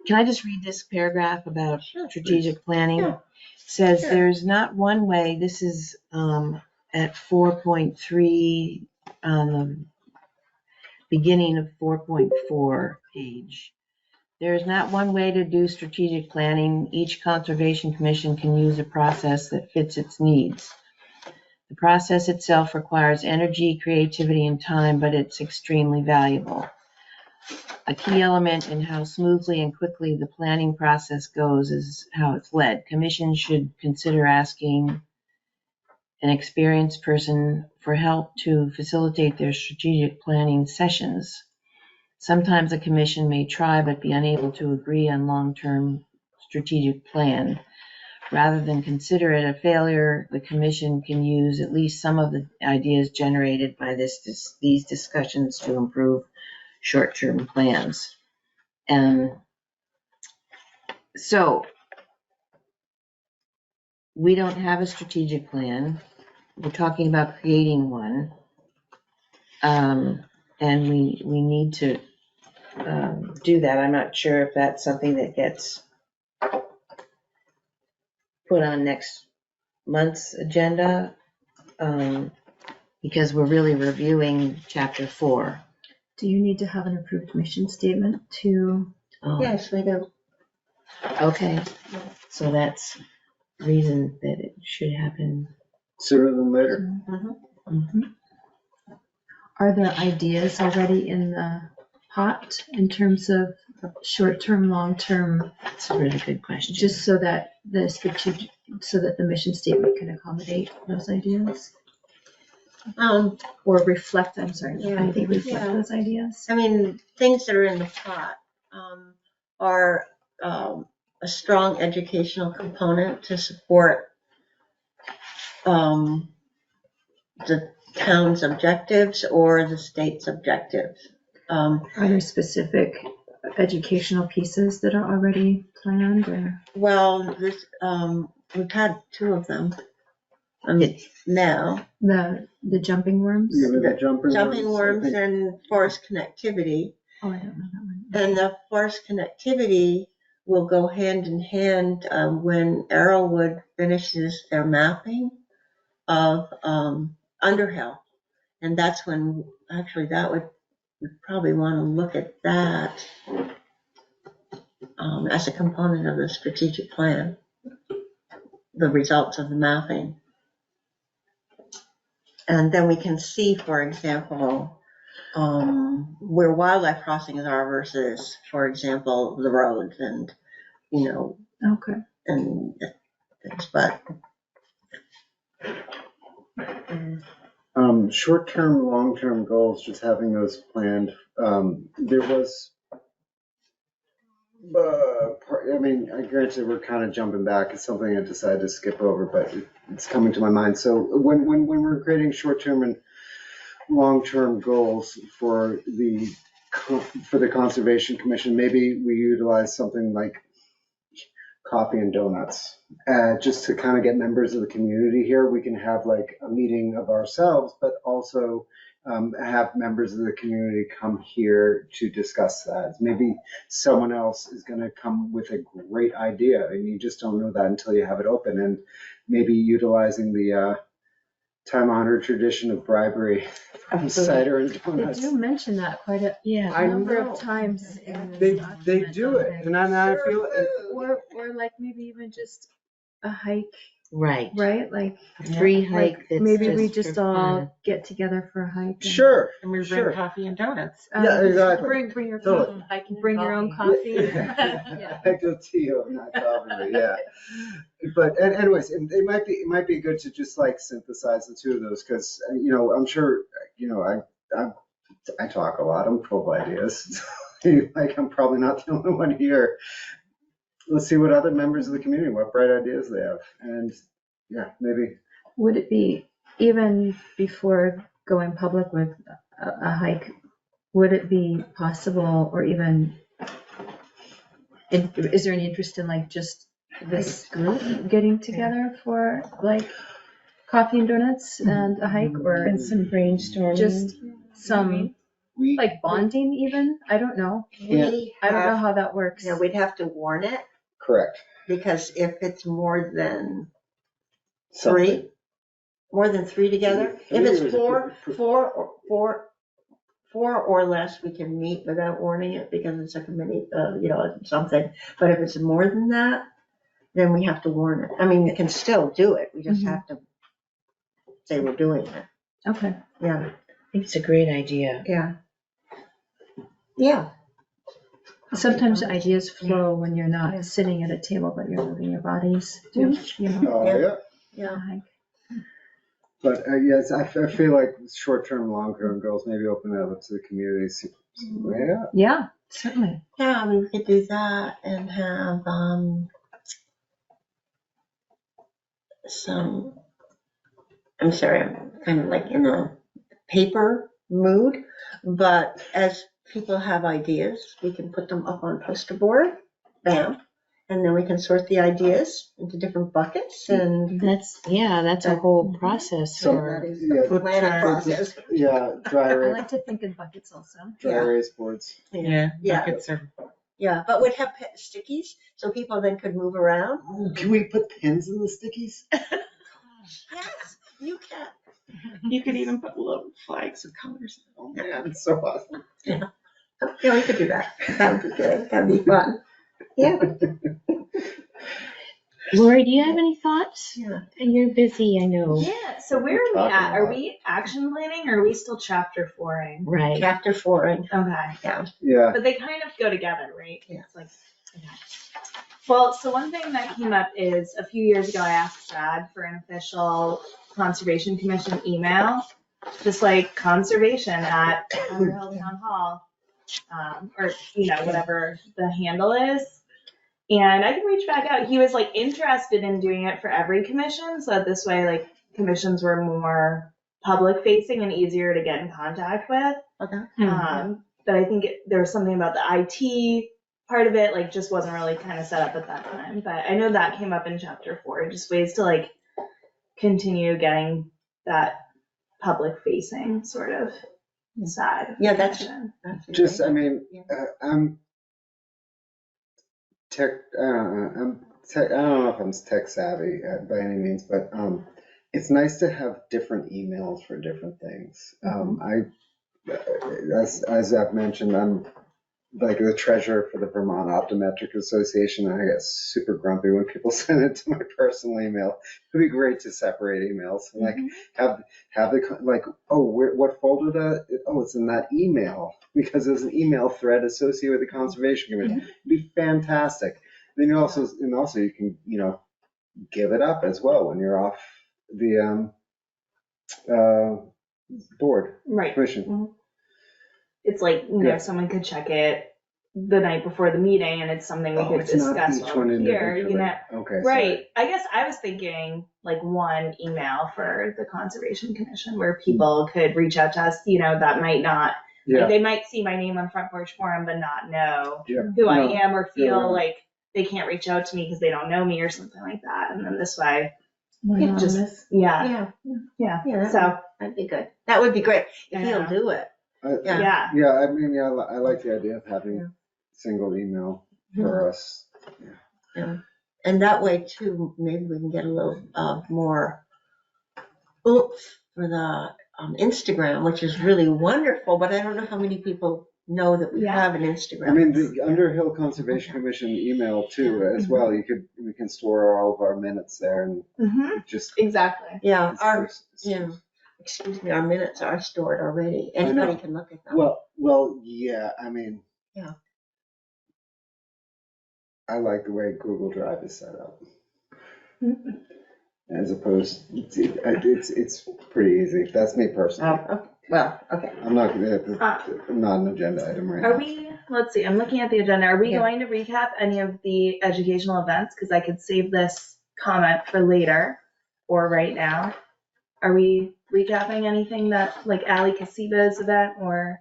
Can I just read this paragraph about strategic planning? Yeah. It says Sure. there's not one way. This is at 4.3 on the beginning of 4.4 page. There is not one way to do strategic planning. Each conservation commission can use a process that fits its needs. The process itself requires energy, creativity, and time, but it's extremely valuable. A key element in how smoothly and quickly the planning process goes is how it's led. Commissions should consider asking an experienced person for help to facilitate their strategic planning sessions. Sometimes a commission may try but be unable to agree on long-term strategic plan. Rather than consider it a failure, the commission can use at least some of the ideas generated by these discussions to improve short-term plans. So we don't have a strategic plan. We're talking about creating one. And we need to do that. I'm not sure if that's something that gets put on next month's agenda, because we're really reviewing chapter 4. Do you need to have an approved mission statement to? Oh, Yes, we do. okay. So that's reason that it should happen. Sooner than later. Mhm. Are there ideas already in the pot in terms of short-term, long-term, That's a really good question. just so that the mission statement can accommodate those ideas? Or reflect, I'm sorry, Yeah. reflect Yeah. those ideas? I mean, things that are in the pot are a strong educational component to support the town's objectives or the state's objectives. Are there specific educational pieces that are already planned or? Well, this we've had 2 of them. Now The jumping worms? You mean the jumping worms I think. and forest connectivity. Oh, I don't know that one. And the forest connectivity will go hand in hand when Arrowwood finishes their mapping of Underhill. And that's when, actually, that we'd probably want to look at that as a component of the strategic plan, the results of the mapping. And then we can see, for example, where wildlife crossings are versus, for example, the roads and, Okay. and things, but. Short-term, long-term goals, just having those planned. There was, I mean, granted, we're kind of jumping back. It's something I decided to skip over, but it's coming to my mind. So when we're creating short-term and long-term goals for the Conservation Commission, maybe we utilize something like coffee and donuts, just to kind of get members of the community here. We can have like a meeting of ourselves, but also have members of the community come here to discuss that. Maybe someone else is going to come with a great idea, and you just don't know that until you have it open. And maybe utilizing the time-honored tradition of bribery from cider and They donuts. do mention that quite a I number know. of times in this They document, do don't it, they? and I feel. Or like maybe even just a hike, Right. right? Like A free hike like that's maybe we for just fun. all get together for a hike. Sure, And we sure. bring coffee and donuts. Yeah, exactly. Bring your Totally. coffee. Bring your own coffee. Yeah. I go tea over not coffee, yeah. But anyways, it might be good to just like synthesize the 2 of those, because I'm sure I talk a lot. I'm full of ideas. Like I'm probably not the only one here. Let's see what other members of the community, what bright ideas they have, and yeah, maybe. Would it be, even before going public with a hike, would it be possible, or even, is there any interest in like just this group getting together for like coffee and donuts and a hike, or And some brainstorming. just some We like bonding even? I don't know. Yeah. I don't know how that works. Yeah, we'd have to warn it, correct. because if it's more than Something. more than three together, if Three it's is a four or less, we can meet without warning it because it's a committee, something. But if it's more than that, then we have to warn it. I mean, we can still do it. We just Mhm. have to say we're doing it. Okay. Yeah, I think it's a great idea. yeah. Yeah. Sometimes ideas flow when you're not sitting at a table, but you're moving your bodies too, Oh, yeah. Yeah. hike. But yes, I feel like short-term, long-term goals, maybe open that up to the community. Yeah. Yeah, certainly. Yeah, I mean, we could do that and have some, I'm sorry, I'm kind of like in a paper mood, but as people have ideas, we can put them up on poster board, bam, and then we can sort the ideas into different buckets and That's a whole process. So- for- that is Yeah. the planning process. Yeah, dry I erase, like to think in buckets also. dry Yeah. erase boards. Yeah, Yeah. buckets are, Yeah, but we'd have stickies so people then could move around. Oh, can we put pins in the stickies? Yes, you can. you could even put little flags of colors. Oh man, it's so awesome. Yeah, we could do that. That would be good. That'd be fun. Yeah. Lori, do you have any thoughts? Yeah. You're busy, I know. Yeah, so where are we Talking at? Are about- we action planning or are we still chapter 4ing? Right. Chapter 4. Okay. Yeah, But they kind of go together, right? Yeah. It's like, okay. Well, so one thing that came up is a few years ago, I asked Brad for an official Conservation Commission email, just like conservation at Underhill Town Hall, or, whatever the handle is. And I can reach back out. He was like interested in doing it for every commission, so that this way, like, commissions were more public facing and easier to get in contact with. Okay. But I think there was something about the IT part of it, like, just wasn't really kind of set up at that time. But I know that came up in chapter 4, just ways to like continue getting that public facing sort of side. of Yeah, the that's- commission. just, I mean, Yeah. I'm tech, I don't know if I'm tech savvy by any means, but it's nice to have different emails for different things. As I've mentioned, I'm like the treasurer for the Vermont Optometric Association, and I get super grumpy when people send it to my personal email. It'd be great to separate emails, like have the like, what folder that? Oh, it's in that email because there's an email thread associated with the Conservation Commission. It'd be fantastic. Then you also you can give it up as well when you're off the board Right. commission. It's like, Yeah. someone could check it the night before the meeting and it's something we Oh, could it's not discuss each while one we're here, individually. Okay, Right. I guess I was thinking like one email for the Conservation Commission where people could reach out to us, that might not, Yeah. like, they might see my name on Front Porch Forum but not know Yeah. who I No. am or feel Yeah. like they can't reach out to me because they don't know me or something like that. And then this way, More Yeah, just, anonymous. yeah. Yeah, So, that'd be good. That would be great if I you'll know. do it. Yeah. yeah. Yeah, I mean, yeah, I like the idea of having Yeah. single email for us. And that way too, maybe we can get a little more oomph for the Instagram, which is really wonderful, but I don't know how many people know that we Yeah. have an Instagram. I mean, the Underhill Conservation Commission email too, as well. We can store all of our minutes there and just. Exactly. Yeah, excuse me, our minutes are stored already. Anybody can look at them. Well, yeah, I mean. Yeah. I like the way Google Drive is set up. As opposed, it's pretty easy. That's me personally. Okay. I'm not an agenda item right now. Are we, let's see, I'm looking at the agenda. Are we Yeah. going to recap any of the educational events? Because I could save this comment for later or right now. Are we recapping anything that, like Ali Kasiba's event or?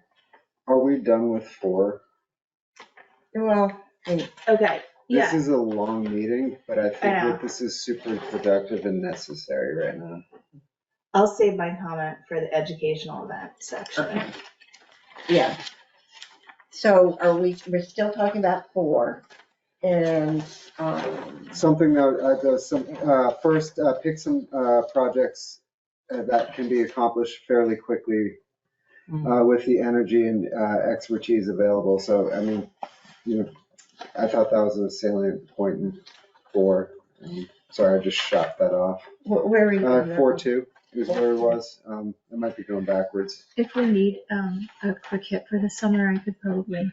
Are we done with 4? Well, Okay, This yeah, is a long meeting, but I think I know. that this is super productive and necessary right now. I'll save my comment for the educational event section. Okay. Yeah. So we're still talking about 4 and, Something that does first pick some projects that can be accomplished fairly quickly with the energy and expertise available. So, I mean, I thought that was a salient point in 4. Sorry, I just shot that off. where are you? 4-2 is where it was. I might be going backwards. If we need a quick hit for the summer, I could probably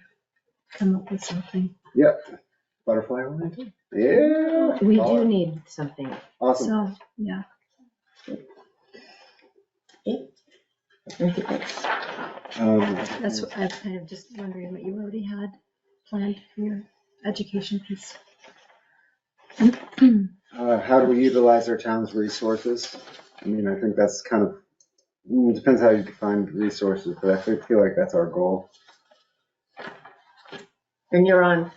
come up with something. Yep. Butterfly oriented? Yeah. We do need something. Awesome. So, yeah. That's what I'm kind of just wondering what you already had planned for your education piece. How do we utilize our town's resources? I mean, I think that's kind of, it depends how you define resources, but I feel like that's our goal. And you're on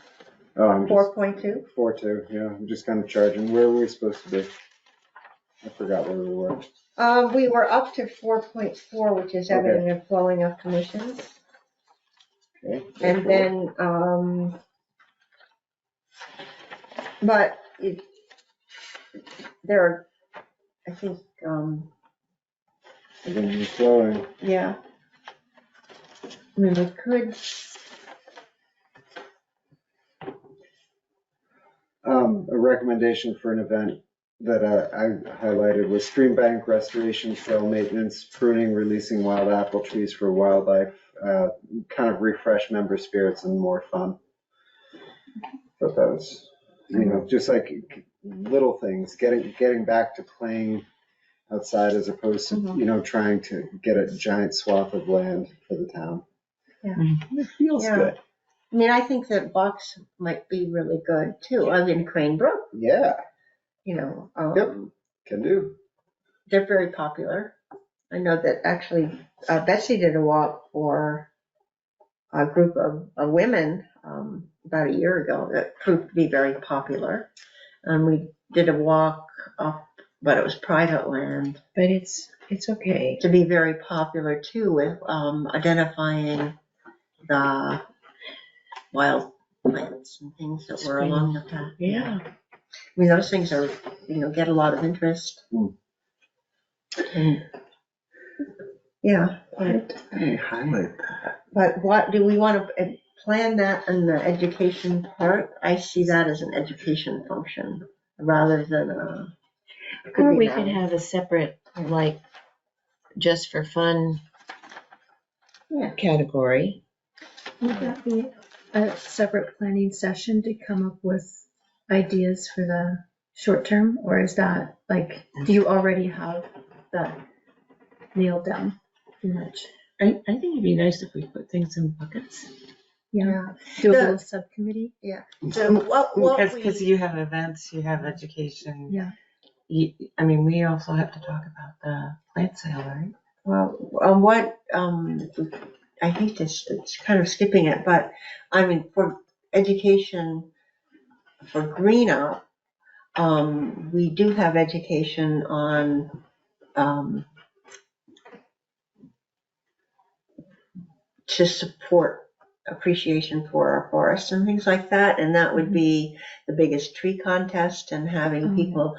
Oh, I'm just 4.2? 4.2. Yeah, I'm just kind of charging. Where were we supposed to be? I forgot where we were. We were up to 4.4, which is evident and flowing of commissions. Okay. And then, but there are, I think, Again, you're flowing. yeah. I mean, we could, A recommendation for an event that I highlighted was stream bank restoration, trail maintenance, pruning, releasing wild apple trees for wildlife, kind of refresh member spirits and more fun. Thought that was, just like little things, getting back to playing outside as opposed to, trying to get a giant swath of land for the town. Yeah. It feels Yeah. good. I mean, I think that Box might be really good too. I mean, Crane Brook, Yeah, Yep. can do. They're very popular. I know that actually Betsy did a walk for a group of women about a year ago that proved to be very popular. And we did a walk up, but it was private land, But it's okay. to be very popular too with identifying the wild plants and things that were along the path. Yeah. I mean, those things are, get a lot of interest. And, yeah. Hey, highlight that. But what, do we want to plan that in the education part? I see that as an education function rather than a. Or we could have a separate, like, just for fun category. Would that be a separate planning session to come up with ideas for the short term? Or is that like, do you already have that nailed down pretty much? I think it'd be nice if we put things in buckets. Yeah. Do a little subcommittee? So what Because you have events, you have education. Yeah. I mean, we also have to talk about the plant sale, right? what, I hate this, it's kind of skipping it, but I mean, for education, for Green Up, we do have education on, to support appreciation for our forests and things like that, and that would be the biggest tree contest and having people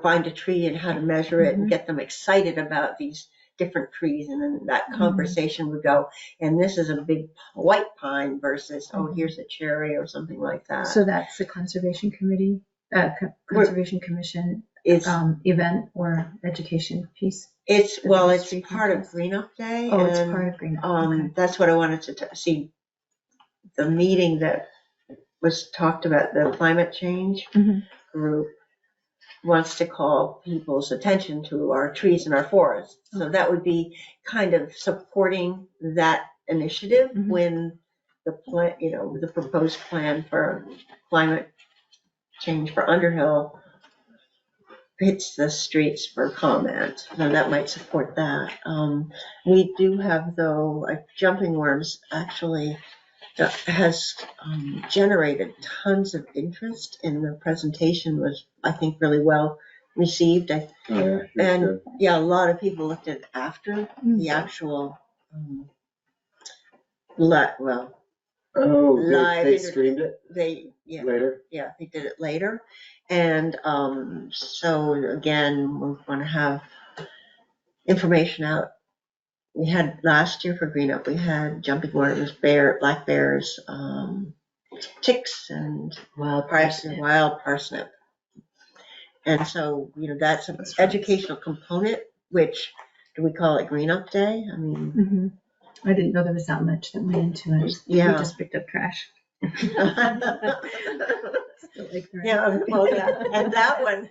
find a tree and how to measure it and get them excited about these different trees, and then that conversation would go, and this is a big white pine versus here's a cherry or something like that. So that's the conservation committee, conservation commission event or education piece. It's part of Green Up Day. Oh, it's part of Green Up. Okay. That's what I wanted to see. The meeting that was talked about, the climate change group wants to call people's attention to our trees and our forests. So that would be kind of supporting that initiative when the plan, the proposed plan for climate change for Underhill hits the streets for comment. Now that might support that. We do have, though, Jumping Worms actually has generated tons of interest, and the presentation was, I think, really well received. A lot of people looked at it after the actual live. They streamed it later? Yeah, they did it later. And so again, we want to have information out. We had last year for Green Up, we had jumping worms, black bears, ticks, and wild parsnip. And so, that's an educational component, which, do we call it Green Up Day? I mean. I didn't know there was that much that went into it. Yeah. We just picked up trash. And that one.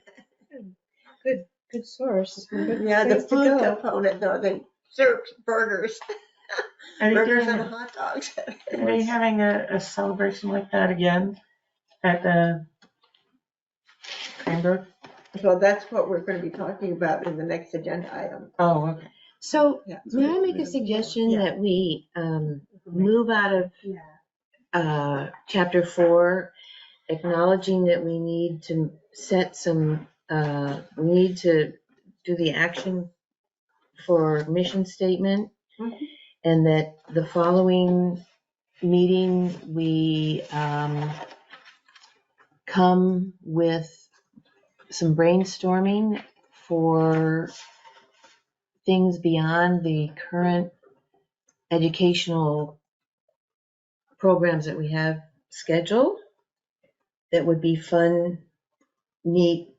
Good source. The food component, though, they serve burgers. Burgers and hot dogs. Are they having a celebration like that again at the Handbook? So that's what we're going to be talking about in the next agenda item. Oh, okay. So may I make a suggestion that we move out of chapter 4, acknowledging that we need to set some, we need to do the action for mission statement, and that the following meeting, we come with some brainstorming for things beyond the current educational programs that we have scheduled that would be fun, neat,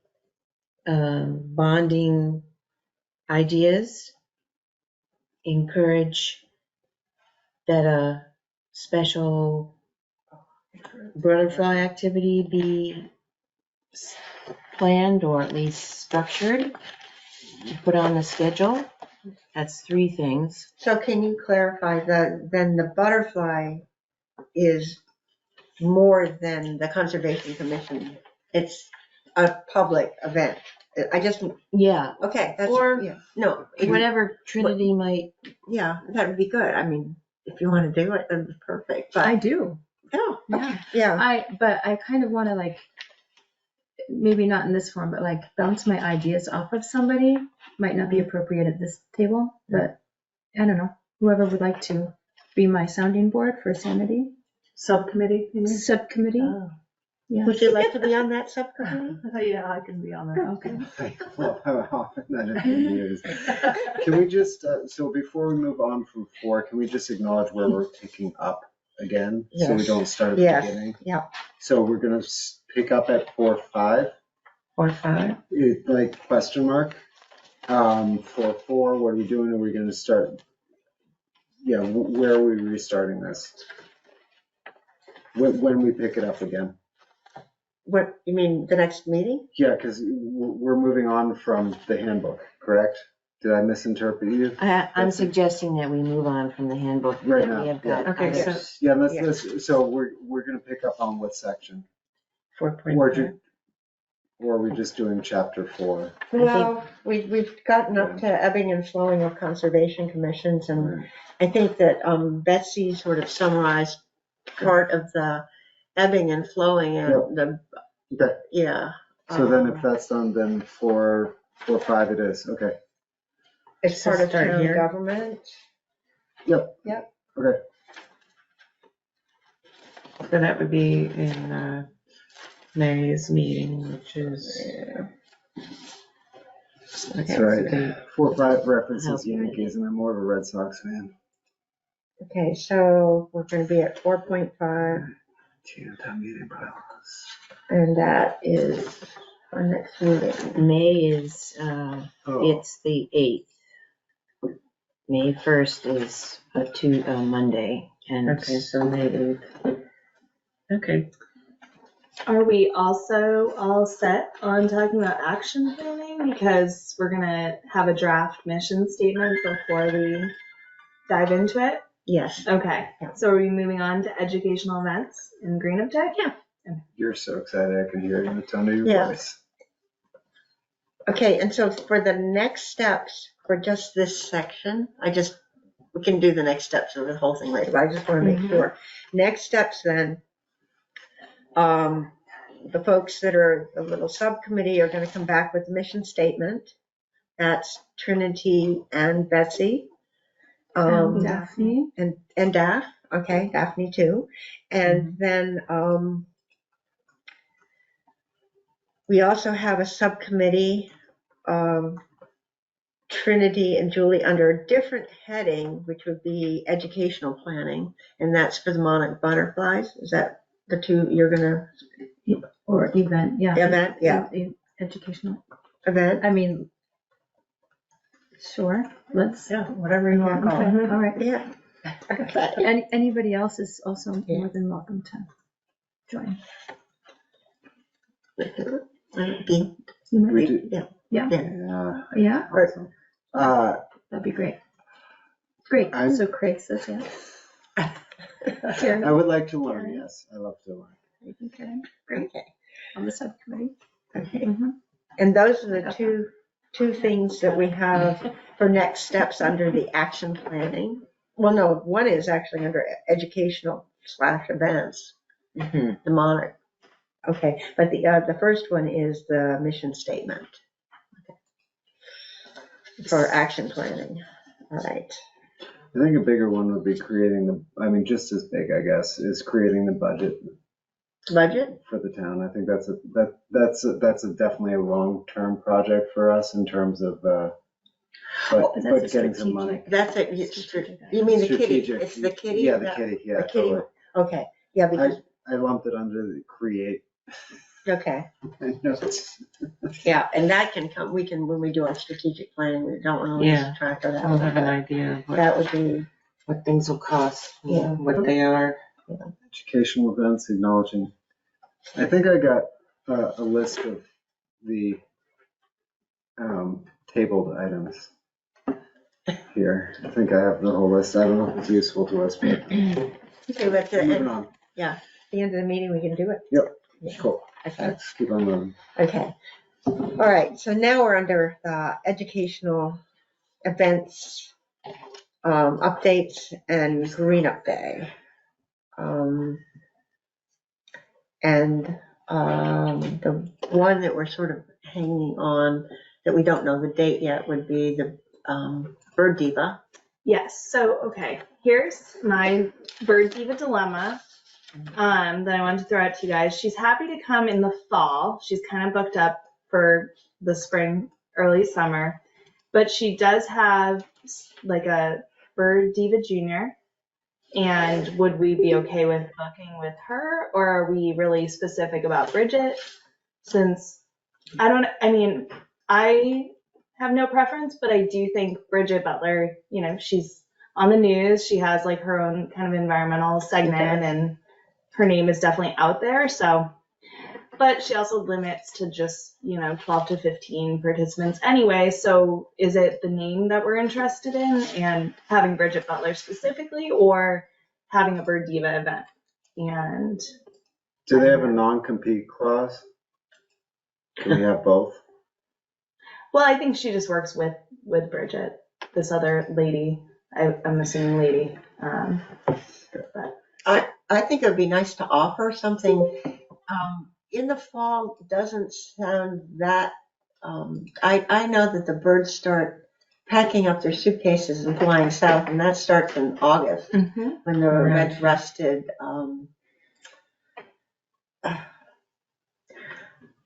bonding ideas. Encourage that a special butterfly activity be planned or at least structured, put on the schedule. That's 3 things. So can you clarify that then the butterfly is more than the Conservation Commission? It's a public event. I just, Yeah, okay, that's, Or- yeah, no, whatever Trinity might. yeah, that would be good. I mean, if you want to do it, that'd be perfect, but. I do. Oh, Yeah. yeah, But I kind of want to like, maybe not in this form, but like bounce my ideas off of somebody. Might not be appropriate at this table, but I don't know. Whoever would like to be my sounding board for sanity Subcommittee, you mean? subcommittee. Oh. Yeah. would you like to be on that subcommittee? Yeah, I can be on there. Okay. I love how often that is used. Can we just, so before we move on from 4, can we just acknowledge where we're picking up again? So we Yes. don't start at the Yes. beginning? Yeah. So we're gonna pick up at 4.5, Or 5. like question mark. For 4, what are we doing? Are we gonna start? Yeah, where are we restarting this? When we pick it up again? What, you mean the next meeting? Yeah, because we're moving on from the handbook, correct? Did I misinterpret you? I'm suggesting that we move on from the handbook. Right that now, we have got. Okay, so Yeah, Yeah. so we're gonna pick up on what section? 4.5. Or are we just doing chapter 4? Well, we've gotten up to ebbing and flowing of conservation commissions, and I think that Betsy sort of summarized part of the ebbing and flowing and the, Okay, yeah. so then if that's done, then 4.5 it is, okay. It's So part of start town here? government. Okay, So that would be in May's meeting, which is. that's right. 4.5 references Help you. Yankees, and I'm more of a Red Sox fan. Okay, so we're gonna be at 4.5, Town meeting bylaws. and that is our next meeting. May is, Oh, it's the 8th. May 1st is a Monday, and Okay, so May 8th. Okay, Are we also all set on talking about action planning? Because we're gonna have a draft mission statement before we dive into it. Yes, Okay, Yeah. so are we moving on to educational events in Greenup Tech? Yeah. you're so excited, I can hear it in the tone of your Yeah. voice. okay, and so for the next steps, for just this section, we can do the next steps of the whole thing later, but I just wanna make sure. Next steps then, the folks that are the little subcommittee are gonna come back with the mission statement. That's Trinity and Betsy. Daphne. And Daph, okay, Daphne too. And then, we also have a subcommittee, Trinity and Julie under a different heading, which would be educational planning, and that's for the monarch butterflies. Is that the two you're gonna, Or event, yeah. event, yeah, Educational, event? I mean, sure, let's. Yeah, whatever you want to call it. Okay, all right. Yeah. Okay. And anybody else is also Yeah. more than welcome to join. Be- You might- We do- Yeah. Yeah. Yeah, Or- that'd be great. Great, I'm- so Craig says yes. I would like to learn, yes, I love to learn. Okay, great, Okay. on the subcommittee. Okay. Mhm. And those are the two things that we have for next steps under the action planning. Well, no, one is actually under educational events, Mhm. the Monarch. Okay, but the first one is the mission statement for action planning. All right. I think a bigger one would be just as big, I guess, is creating the budget Budget? for the town. I think that's definitely a long-term project for us in terms of, but getting some money. That's it. You mean the kitty? Strategic. It's the kitty? Yeah, the kitty, yeah. The kitty. Totally. Okay, yeah, because, I lumped it under the create. okay, I know it's- yeah, and that can come, when we do our strategic planning, we don't want to Yeah. lose track of I'll have an that. idea of That would be, what things will cost, Yeah. what they are. Educational events, acknowledging. I think I got a list of the tabled items here. I think I have the whole list. I don't know if it's useful to us, but okay, but moving at on. the end of the meeting, we can do it. Yep. Yeah. Cool. Okay. Let's keep on moving. Okay. All right, so now we're under the educational events, updates and Green Up Day. The one that we're sort of hanging on, that we don't know the date yet, would be the Bird Diva. Yes, so, okay, here's my bird diva dilemma that I wanted to throw out to you guys. She's happy to come in the fall. She's kind of booked up for the spring, early summer, but she does have like a bird diva junior. And would we be okay with booking with her, or are we really specific about Bridget? Since I have no preference, but I do think Bridget Butler, she's on the news. She has like her own kind of environmental segment and her name is definitely out there. So, but she also limits to just, 12 to 15 participants anyway. So is it the name that we're interested in and having Bridget Butler specifically, or having a Bird Diva event? And Do they have a non-compete clause? Can we have both? well, I think she just works with Bridget, this other lady. I'm assuming lady. I think it would be nice to offer something in the fall. Doesn't sound that, I know that the birds start packing up their suitcases and flying south, and that starts in August when the Right. red-breasted,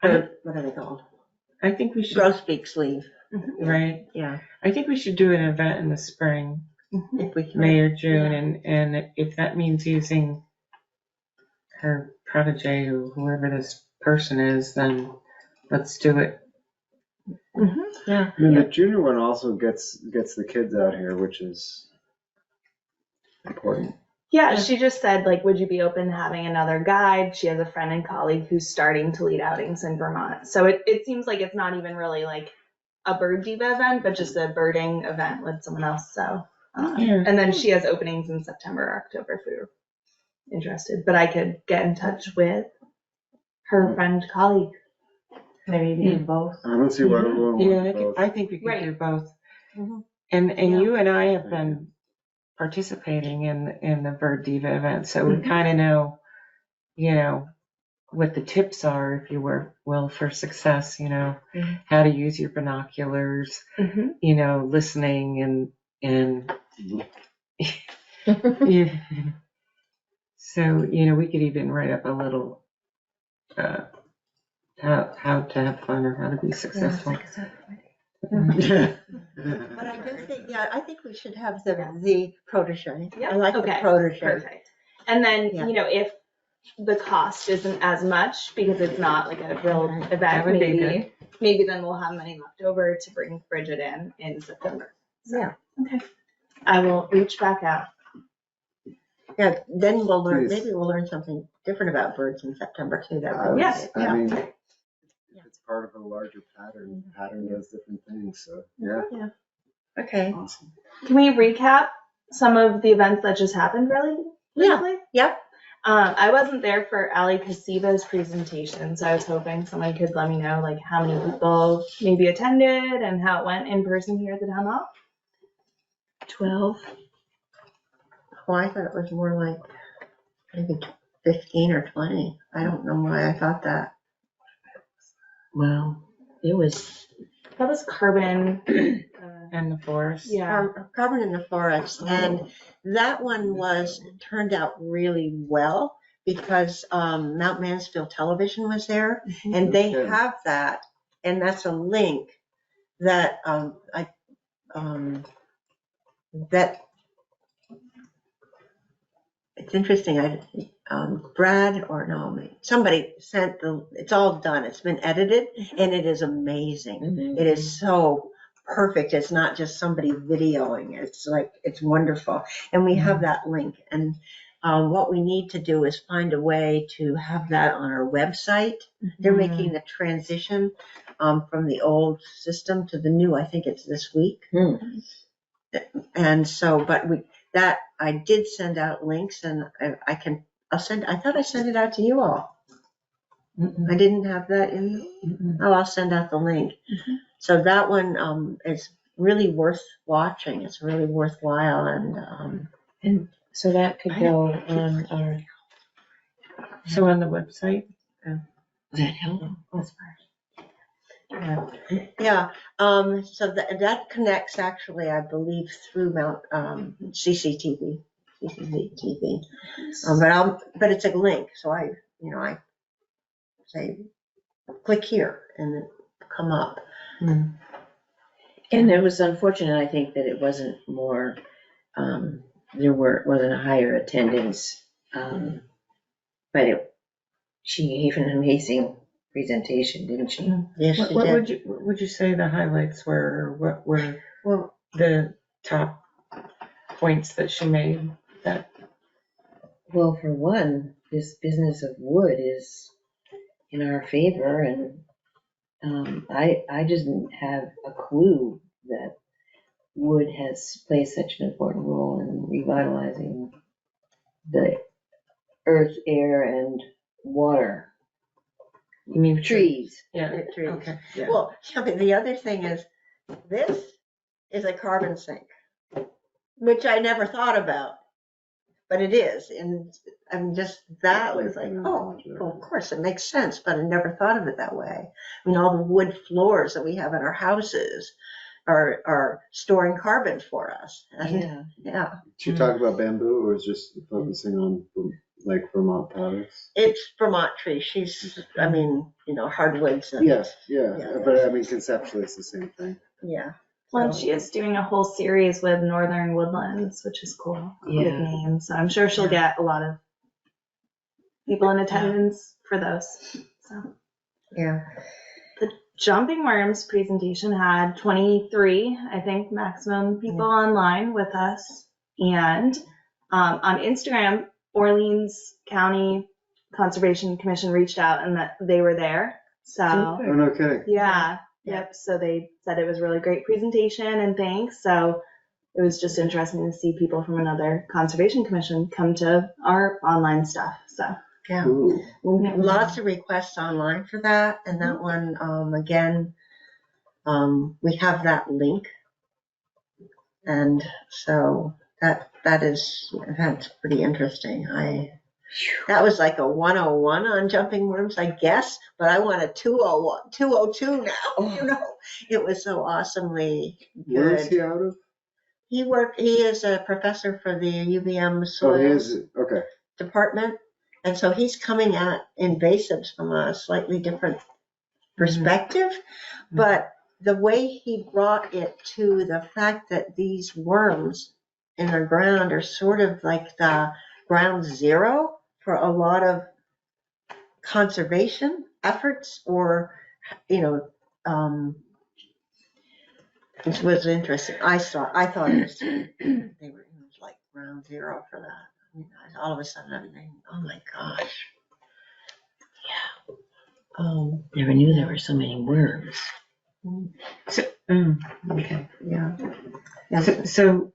what are they called? I think we should, Grosbeaks leave. right, Yeah, I think we should do an event in the spring, if we can. May or June, and if that means using her protege or whoever this person is, then let's do it. Yeah. I mean, the junior one also gets the kids out here, which is important. Yeah, she just said, like, would you be open to having another guide? She has a friend and colleague who's starting to lead outings in Vermont. So it seems like it's not even really like a Bird Diva event, but just a birding event with someone else. So, Yeah. and then she has openings in September or October if you're interested. But I could get in touch with her friend, colleague. Maybe even both. I don't see why everyone Yeah, wants both. I think we could Right. do both. Mhm. And Yeah. you and I have been participating in the Bird Diva event, so we kind of know, what the tips are, if you will, for success, how to use your binoculars, listening and yeah. So, we could even write up a little, how to have fun or how to be successful. But I do think, I think we should have the protege. Yep. I like the Okay. protege. Perfect. And then, Yeah. if the cost isn't as much because it's not like a real Right. event, That would be maybe then we'll have money left over to bring Bridget in September. So, Yeah. okay. I will reach back out. Yeah, then we'll learn, Please. maybe we'll learn something different about birds in September too. That I would be Yes. good. I mean, Yeah. it's part of a larger pattern. Pattern does different things, so yeah, Okay. awesome. Can we recap some of the events that just happened really Yeah. briefly? Yep. I wasn't there for Ali Kasiba's presentation, so I was hoping someone could let me know like how many people maybe attended and how it went in person here at the town hall. 12. Oh, I thought it was more like maybe 15 or 20. I don't know why I thought that. Wow, it was, That was carbon. And the forest. Yeah. Carbon in the Forest, and that one turned out really well because Mount Mansfield Television was there, and they Okay. have that, and that's a link that that it's interesting. Brad or no, somebody sent it's all done. It's been edited, and it is amazing. It is so perfect. It's not just somebody videoing. It's like, it's wonderful. And we have that link. And what we need to do is find a way to have that on our website. They're making the transition from the old system to the new. I think it's this week. And so, but I did send out links, and I thought I sent it out to you all. I didn't have that in. Oh, I'll send out the link. So that one is really worth watching. It's really worthwhile, and so that could go on our, So on the website? does that help? yeah. So that connects actually, I believe, through Mount CCTV. But it's a link, so I say click here and then come up. And it was unfortunate, I think, that it wasn't more, wasn't a higher attendance. But she gave an amazing presentation, didn't she? Yes, she What did. would you say the highlights were? What were Well, the top points that she made? Well, for one, this business of wood is in our favor, and I just didn't have a clue that wood has played such an important role in revitalizing the earth, air, and water. You mean Trees. Yeah. trees. Okay. Yeah. Well, the other thing is, this is a carbon sink, which I never thought about, but it is. And I'm just, that was like, oh, well, of course it makes sense, but I never thought of it that way. I mean, all the wood floors that we have in our houses are storing carbon for us. And, yeah. Did you talk about bamboo, or is just focusing on like Vermont products? It's Vermont trees. She's, I mean, hardwoods. Yes, Yeah. but I mean conceptually it's the same thing. Yeah. Well, and she is doing a whole series with Northern Woodlands, which is cool. Good name. So I'm sure she'll get a lot of people in attendance for those. So Yeah. the Jumping Worms presentation had 23, I think, maximum people online with us. And on Instagram, Orleans County Conservation Commission reached out and that they were there. So Oh, no kidding. yeah. Yep. So they said it was a really great presentation and thanks. So it was just interesting to see people from another conservation commission come to our online stuff. So Yeah. Ooh. Lots of requests online for that. And that one, again, we have that link. And so that's pretty interesting. That was like a 101 on jumping worms, I guess, but I want a 201, 202 now. It was so awesomely good. Where is he out of? He is a professor for the UVM Oh, soil he is, okay. department. And so he's coming at invasives from a slightly different perspective, but the way he brought it to the fact that these worms in the ground are sort of like the ground zero for a lot of conservation efforts, or, it was interesting. I thought it was, it was like ground zero for that. I mean, all of a sudden I'm thinking, oh my gosh. Never knew there were so many worms. So, okay. Yeah. So,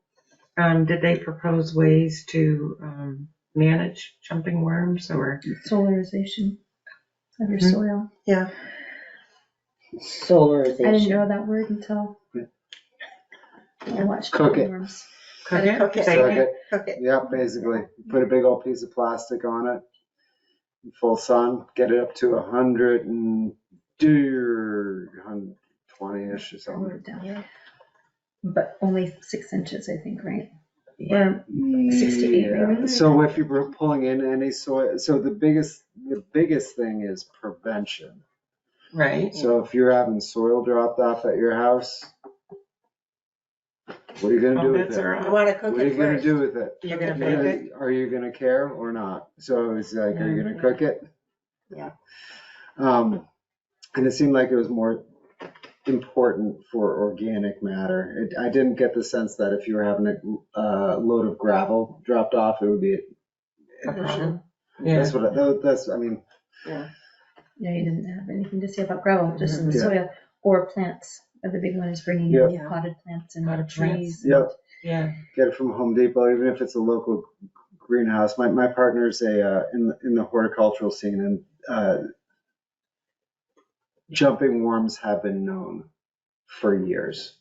did they propose ways to manage jumping worms, or? Solarization of your soil. Yeah. Solarization. I didn't know that word until I watched Cook Jumping it. Worms. Cook And it, cook it. bake Cook it. it. Cook it. Yeah, basically, put a big old piece of plastic on it, full sun, get it up to 120-ish or Wrote something. it down. But only 6 inches, I think, right? Or 6 to 8 Yeah. maybe? So if you're pulling in any soil, so the biggest thing is prevention. Right. So if you're having soil dropped off at your house, what are you gonna do with That's it? all You right. want to cook What are it you gonna first. do with it? You're gonna Bake bake it. Are you gonna care or not? So it's like, are you gonna cook it? Yeah. And it seemed like it was more important for organic matter. I didn't get the sense that if you were having a load of gravel dropped off, it would be A an issue. problem. Yeah. That's I mean, Yeah, you didn't have anything to say about gravel, just Mhm. the Yeah. soil or plants. The big one is bringing Yeah. in potted plants and Potted trees. yep, Yeah. get it from Home Depot, even if it's a local greenhouse. My partner's in the horticultural scene, and jumping worms have been known for years,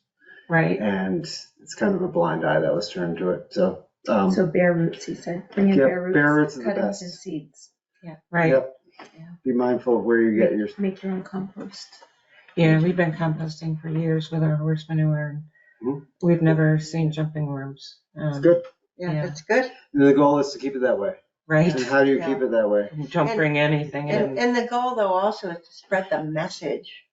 Right. and it's kind of a blind eye that was turned to it. So, So bare roots, he said. Bring in Yep, bare roots, bare roots is the cuttings best. and seeds. Right. yep. Be mindful of where you get your. Make your own compost. Yeah, we've been composting for years with our horse manure. Mhm. We've never seen jumping worms. It's good. Yeah, Yeah. that's good. And the goal is to keep it that way. Right. And how do you Yeah. keep it that way? Don't And- bring anything in. And the goal though also is to spread the message.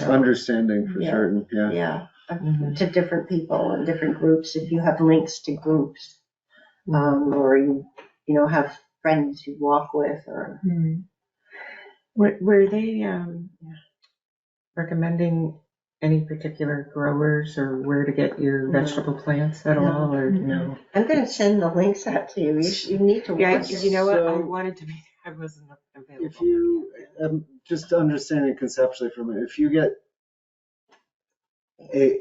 Understanding for Yeah. certain. Yeah. Yeah. Mhm. To different people and different groups. If you have links to groups, or you have friends you walk with, or Were they recommending any particular growers or where to get your vegetable plants at all? Or no? I'm going to send the links out to you. You need to Yeah, watch it. you know what? I So- wanted to be. I wasn't available. If you just understanding conceptually from it, if you get a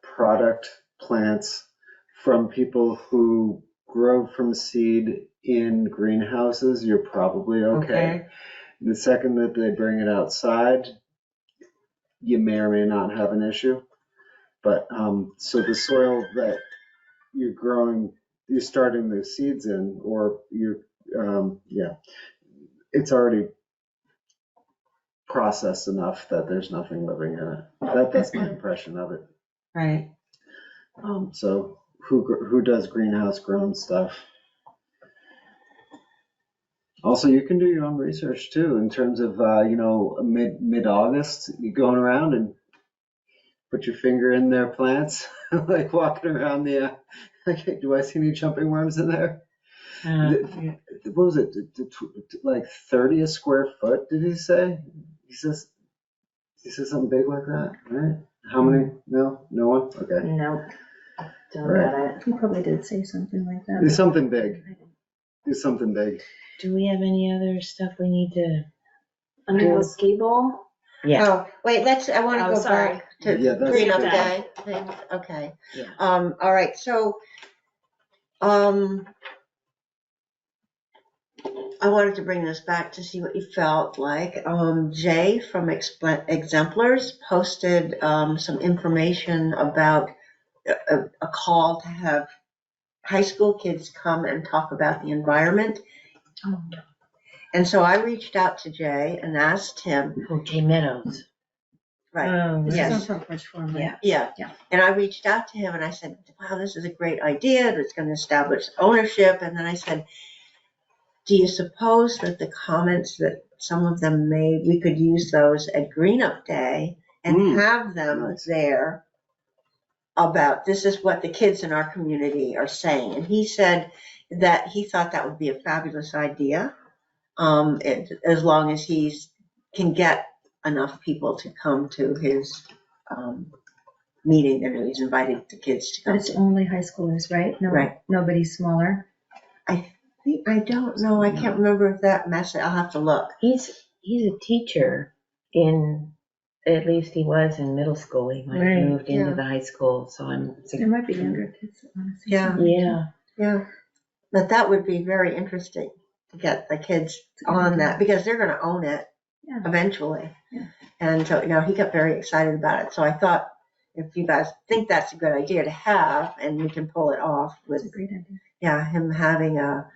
product plants from people who grow from seed in greenhouses, you're probably okay. The second that they bring it outside, you may or may not have an issue. But so the soil that you're starting the seeds in, or it's already processed enough that there's nothing living in it. That's my impression of it. Right. So who does greenhouse grown stuff? Also, you can do your own research too, in terms of mid-August, you going around and put your finger in their plants, like walking around the. Like, do I see any jumping worms in there? Yeah. What was it? Like 30 a square foot? Did he say? He says something big like that, right? How many? No one. Okay, No, don't Right. got it. He probably did say something like that. it's something big. It's something big. Do we have any other stuff we need to? Underhill ski bowl. Yeah. Oh, wait, I want to Oh, go sorry. back to Yeah, that's Green Up good. Day things. Okay. Yeah. All right, so, I wanted to bring this back to see what you felt like. Jay from Exemplars posted, some information about a call to have high school kids come and talk about the environment. Oh. And so I reached out to Jay and asked him, Okay, Meadows. right, Oh, This yes. is on Front Porch Forum, right? Yeah. Yeah. And I reached out to him and I said, wow, this is a great idea. It's going to establish ownership. And then I said, do you suppose that the comments that some of them made, we could use those at Green Up Day and have them nice. there about this is what the kids in our community are saying. And he said that he thought that would be a fabulous idea, as long as can get enough people to come to his meeting. And he's invited the kids to But come. it's only high schoolers, right? No, Right. Nobody smaller. I don't know. I can't remember if that message. I'll have to look. He's a teacher at least he was in middle school. He might Right, have moved into yeah. the high school, so There might be younger kids, honestly. Yeah. yeah. Yeah. But that would be very interesting to get the kids on that because they're going to own it Yeah. eventually. Yeah. And so, he got very excited about it. So I thought if you guys think that's a good idea to have, and we can pull it off It's a with, great idea. yeah, him having a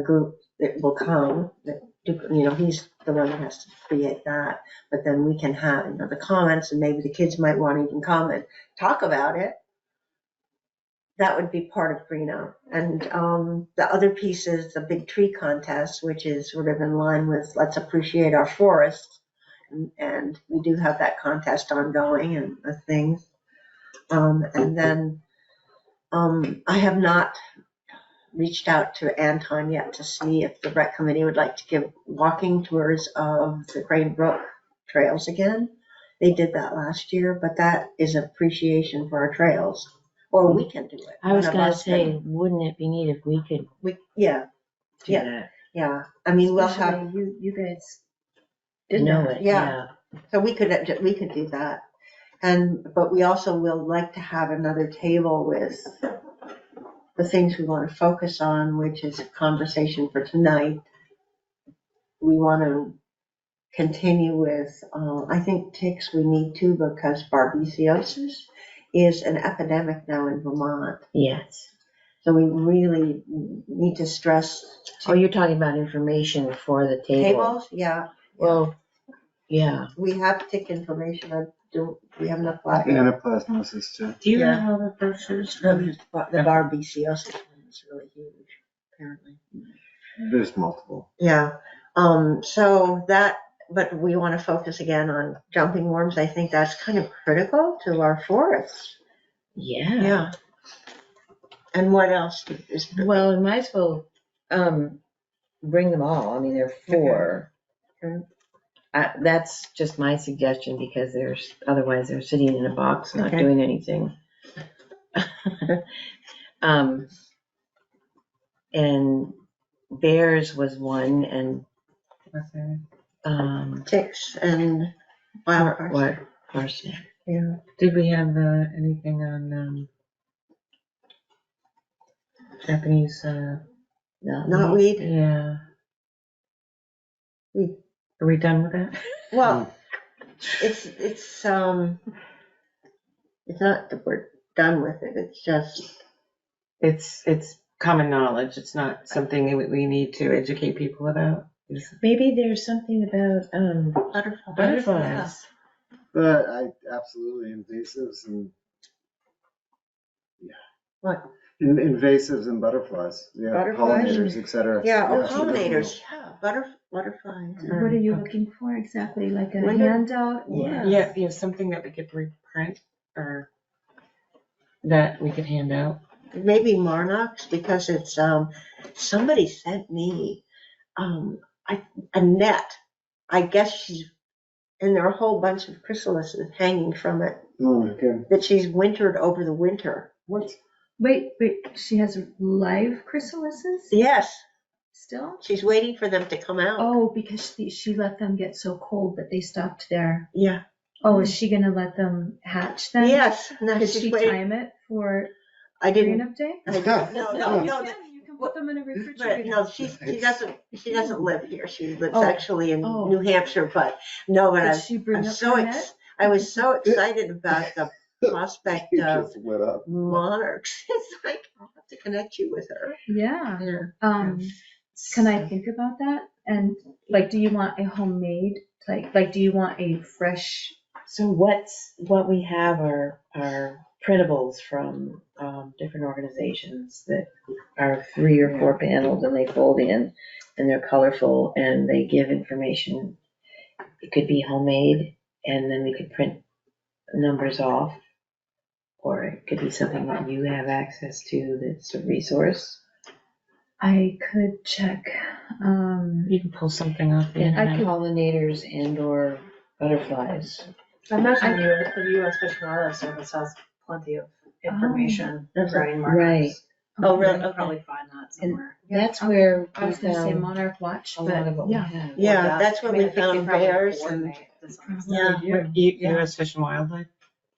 group that will come, that, he's the one that has to create that, but then we can have, the comments, and maybe the kids might want to even come and talk about it. That would be part of Green Up. And the other piece is the big tree contest, which is sort of in line with Let's Appreciate Our Forests. And we do have that contest ongoing and things. And then I have not reached out to Anton yet to see if the rec committee would like to give walking tours of the Crane Brook trails again. They did that last year, but that is appreciation for our trails. Or we can do it. I was One of gonna us say, can. wouldn't it be neat if we could Yeah, do Yeah. that? yeah. I mean, we'll have, Especially you guys did Know that. it, yeah. So we could do that. But we also will like to have another table with the things we want to focus on, which is a conversation for tonight. We want to continue with, I think ticks we need to, because babesiosis is an epidemic now in Vermont. Yes. So we really need to stress Oh, you're talking about information for the table. tables. Yeah, Well, yeah. we have tick information. We have enough black. Anaplasmosis too. Do you Yeah. have all the brochures? The babesiosis one is really huge, apparently. There's multiple. Yeah. So that, but we want to focus again on jumping worms. I think that's kind of critical to our forests. Yeah. Yeah. And what else is? Well, we might as well bring them all. I mean, there are 4. Okay. That's just my suggestion, because otherwise they're sitting in a box not Okay. doing anything. And bears was one, and Ticks and wild what parsnip. Yeah. Did we have anything on Japanese? No. Knotweed. Yeah. Weed. Are we done with that? Well, it's not that we're done with it. It's just, It's common knowledge. It's not something that we need to educate people about. Maybe there's something about butterflies. But absolutely invasives and What? Invasives and butterflies. Yeah, Butterflies? pollinators, etc. Yeah, Absolutely. pollinators. Yeah, butterflies. What are you looking for exactly? Like a Window- handout? Or- Yeah, you have something that we could reprint or that we could hand out. Maybe Marnox, because it's somebody sent me a net. I guess and there are a whole bunch of chrysalises hanging from it Oh, okay. that she's wintered over the winter. What? Wait, she has live chrysalises Yes, still? she's waiting for them to come out. Oh, because she let them get so cold that they stopped there. Yeah. Oh, is she gonna let them hatch then? Yes. No, Could she's she waiting. time it for I Green didn't. Up Day? No. You can put them in a But refrigerator. no, she doesn't live here. She lives Oh. actually in Oh. New Hampshire. But no, but Did she bring up her net? I was so excited about the prospect You of just lit up. monarchs. It's like I'll have to connect you with her. Yeah. Yeah. Can I think about that? And like, do you want a homemade like do you want a fresh? So what we have are printables from different organizations that are 3 or 4 panels, and they fold in, and they're colorful, and they give information. It could be homemade, and then we could print numbers off, or it could be something that you have access to that's a resource. I could check. You can pull something off the And internet. pollinators and or butterflies. I imagine the U.S. Fish and Wildlife Service has plenty of information regarding markers. Right. Oh, really? You can Okay. probably find that somewhere. That's Okay. where I was we gonna say found Monarch Watch, a lot of but what we yeah. have. Yeah, that's where I mean, we I think they found probably bears and coordinate to some extent. yeah, What, U.S. Fish and Wildlife?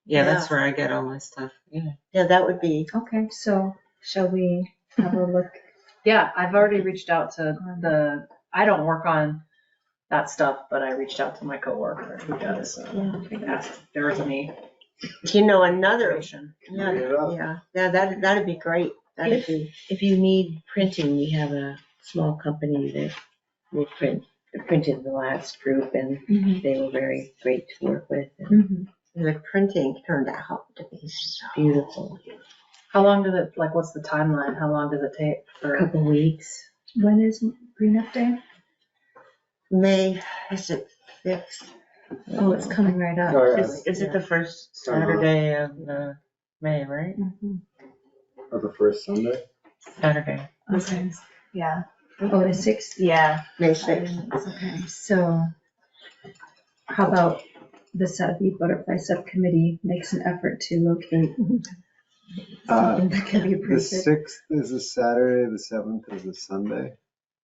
Yeah, that's where I get all my stuff. Yeah. yeah, that would be. Okay, so shall we have a look? Yeah, I've already reached out to I don't work on that stuff, but I reached out to my coworker who does. So I asked if there was any Another, yeah, that'd be great. That'd be. If you need printing, we have a small company that will printed the last group, and they were very great to work with. And The printing turned out to be so beautiful. How long does it, like, what's the timeline? How long does it take A for? couple weeks. When is Green Up Day? May, is it 5th? Oh, it's coming right up. Oh, yeah. Is it the first Saturday of May, right? Or the first Sunday? Saturday. Okay. Yeah. Oh, the 6th? Yeah. May 6th. Okay, so how about the Southie Butterfly Subcommittee makes an effort to locate something that can be The printed? 6th is a Saturday, the 7th is a Sunday.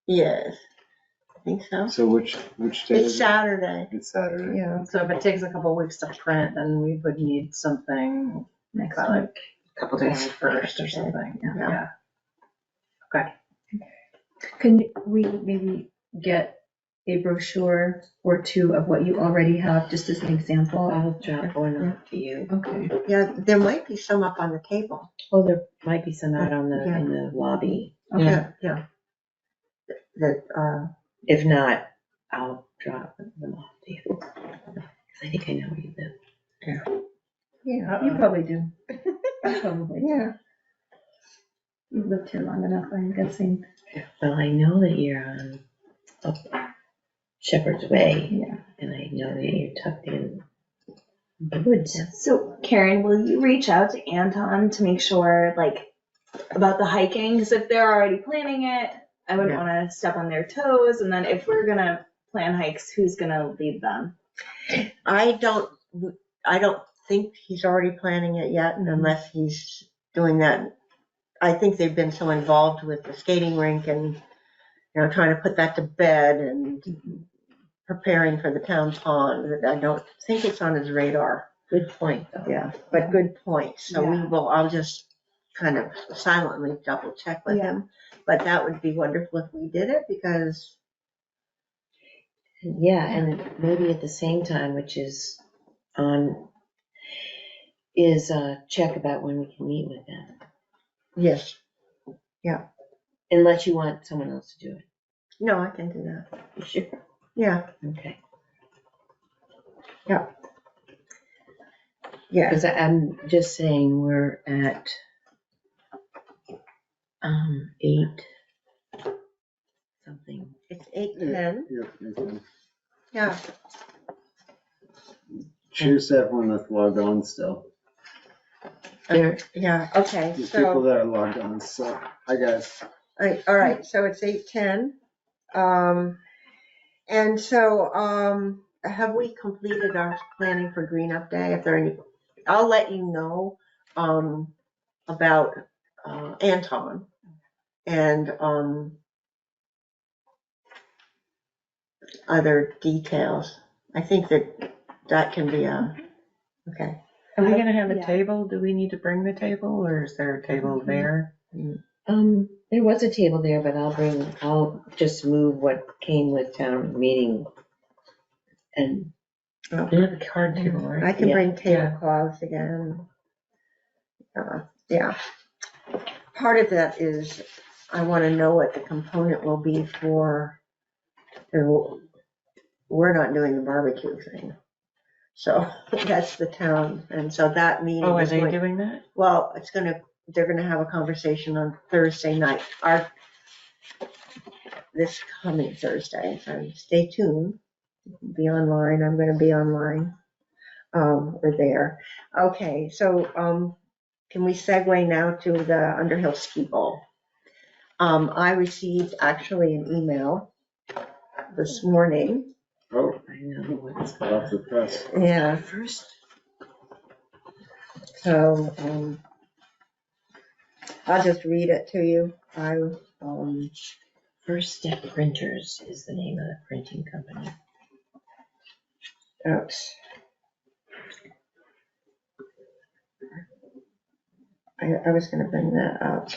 Yes, I think so. So which day It's is it? Saturday. It's Saturday. Yeah. So if it takes a couple weeks to print, then we would need something Next by week. like a couple days first or something. Yeah. Okay. Can we maybe get a brochure or two of what you already have, just as an example? I'll drop one off to you. Okay. Yeah, there might be some up on the table. Oh, there might be some out on in the lobby. Okay. Yeah. That, If not, I'll drop them off to you. 'Cause I think I know where you live. yeah, You probably do. Probably. yeah. You've lived here long enough, I'm guessing. Well, I know that you're on up Shepherd's Way, Yeah. and I know that you're tucked in the woods. So Karen, will you reach out to Anton to make sure, like, about the hiking? Because if they're already planning it, I wouldn't want to step on their toes. And then if we're gonna plan hikes, who's gonna lead them? I don't think he's already planning it yet unless he's doing that. I think they've been so involved with the skating rink and, trying to put that to bed and preparing for the town pond that I don't think it's on his radar. Good point, though. Yeah, but good point. So Yeah. I'll just kind of silently double check with him. But that would be wonderful if we did it because, Yeah, and maybe at the same time, which is check about when we can meet with them. yes, Unless you want someone else to do it. no, I can do that. You sure? Yeah, Okay. yeah. Because I'm just saying we're at 8 something. It's 8:10. Yeah. Yeah. Cheers to everyone that's logged on still. There, Yeah, okay, There's people so, that are logged on, so, hi guys. all right, so it's 8:10. And so, have we completed our planning for Green Up Day? If there are any, I'll let you know, about, Anton and, other details. I think that can be okay. Are we gonna have a Yeah. table? Do we need to bring the table, or is there a table there? there was a table there, but I'll just move what came with town meeting. And We have a card table, right? I can Yeah, bring tablecloths again. Yeah. Part of that is I want to know what the component will be for, we're not doing the barbecue thing. So that's the town. And so that meeting. Oh, are is they going- doing that? Well, they're gonna have a conversation on Thursday night, this coming Thursday, so stay tuned. Be online, I'm gonna be online, or there. Okay, so, can we segue now to the Underhill Ski Bowl? I received actually an email this morning, Oh, I know what's hot off the press. yeah, first. so, I'll just read it to you. First Step Printers is the name of the printing company. Oops. I was gonna bring that up.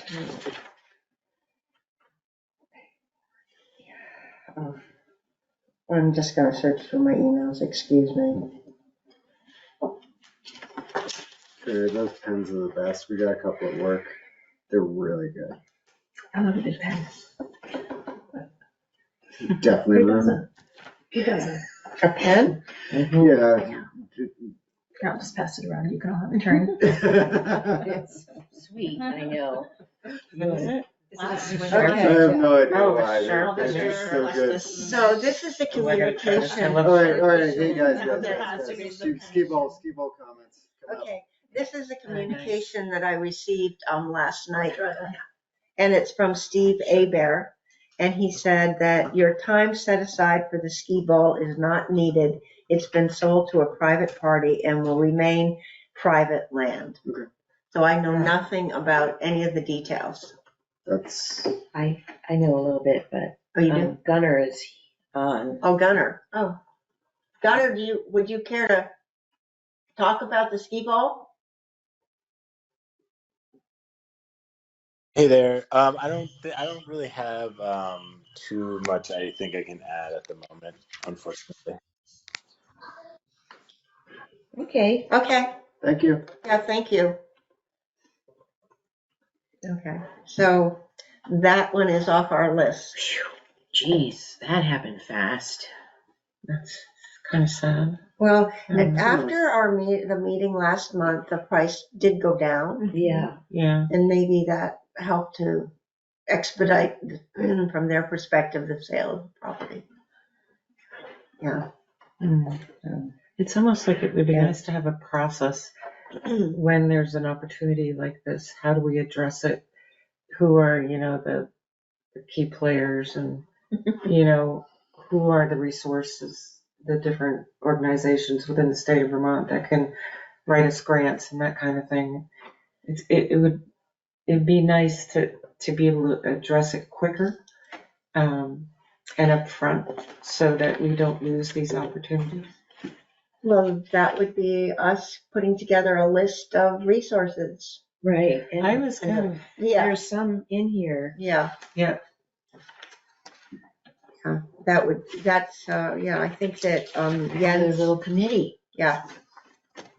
I'm just gonna search through my emails, excuse me. Those pens are the best. We got a couple at work. They're really good. I love a good pen. Definitely Who remember. doesn't? Who doesn't? A pen? Yeah. I'll just pass it around. You can all have a turn. It's sweet, I know. Okay. I have no idea Oh, why. sure. They're so good. So this is the communication. All right, hey guys, Okay. ski ball comments. Come up. Okay, this is a communication that I received last night, and it's from Steve Abear. And he said that your time set aside for the ski bowl is not needed. It's been sold to a private party and will remain private land. Okay. So I know nothing about any of the details. That's I know a little bit, but Oh, you do? Gunner is on. Oh, Gunner. Oh, Gunner, would you care to talk about the ski ball? Hey there. I don't really have too much I think I can add at the moment, unfortunately. Okay. Okay. thank you. Yeah, thank you. Okay, so that one is off our list. Jeez, that happened fast. That's kind of sad. Well, Mhm. after the meeting last month, the price did go down, Yeah. Yeah. and maybe that helped to expedite, from their perspective, the sale of the property. Yeah. It's almost like it would be Yeah. nice to have a process when there's an opportunity like this. How do we address it? Who are, the key players, and, who are the resources, the different organizations within the state of Vermont that can write us grants and that kind of thing. It'd be nice to be able to address it quicker and upfront so that we don't lose these opportunities. Well, that would be us putting together a list of resources. Right. And I was kind of, Yeah, there's some in here. yeah, yeah. I think that, There's a Jens, little committee. yeah.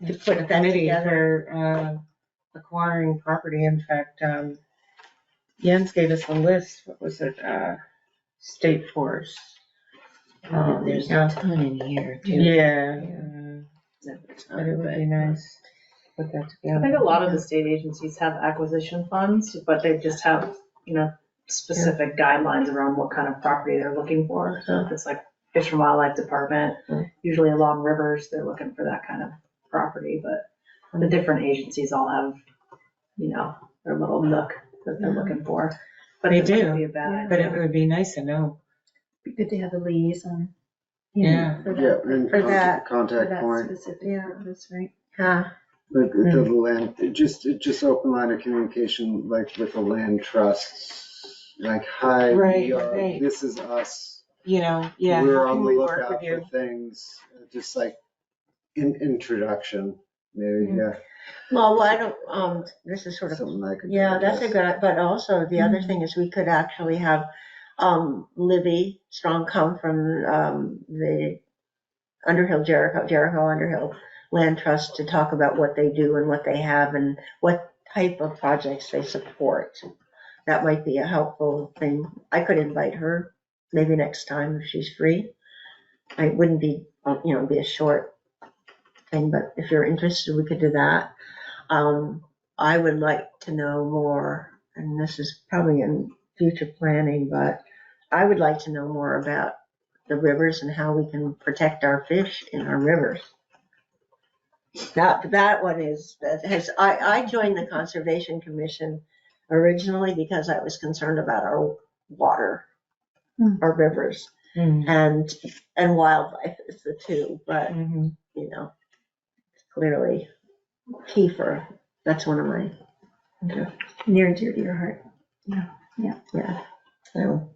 To put that Committee together. for acquiring property. In fact, Jens gave us a list. What was it? State forest. There's Yeah. a ton in here too. Yeah. But But it would be nice to put that I together. think a lot of the state agencies have acquisition funds, but they just have, specific guidelines around what kind of property they're looking for. So if it's like Fish and Wildlife Department, usually along rivers, they're looking for that kind of property, but the different agencies all have, their little nook that they're looking for. But They it wouldn't do, be a bad But idea. it would be nice to know. Be good to have a liaison. Yeah. For Yeah, that, and For that, for contact that point. specific Yeah. purpose, right? Huh. Like the land, just open line of communication, like with the land trusts. Like, hi, Right, we are, right. this is us. Yeah. We're How on can the we work lookout with you? for things. Just like introduction, maybe. Yeah, Well, I don't, this is sort of, something I could. do, yeah, I that's a guess. good, but also the other thing is we could actually have, Libby Strong come from, the Underhill, Jericho Underhill Land Trust to talk about what they do and what they have and what type of projects they support. That might be a helpful thing. I could invite her maybe next time if she's free. I wouldn't be, be a short thing, but if you're interested, we could do that. I would like to know more, and this is probably in future planning, but I would like to know more about the rivers and how we can protect our fish in our rivers. That one I joined the Conservation Commission originally because I was concerned about our water, our rivers, and wildlife is the two, but clearly kefir, that's one of my Near and dear to your heart. Yeah. So,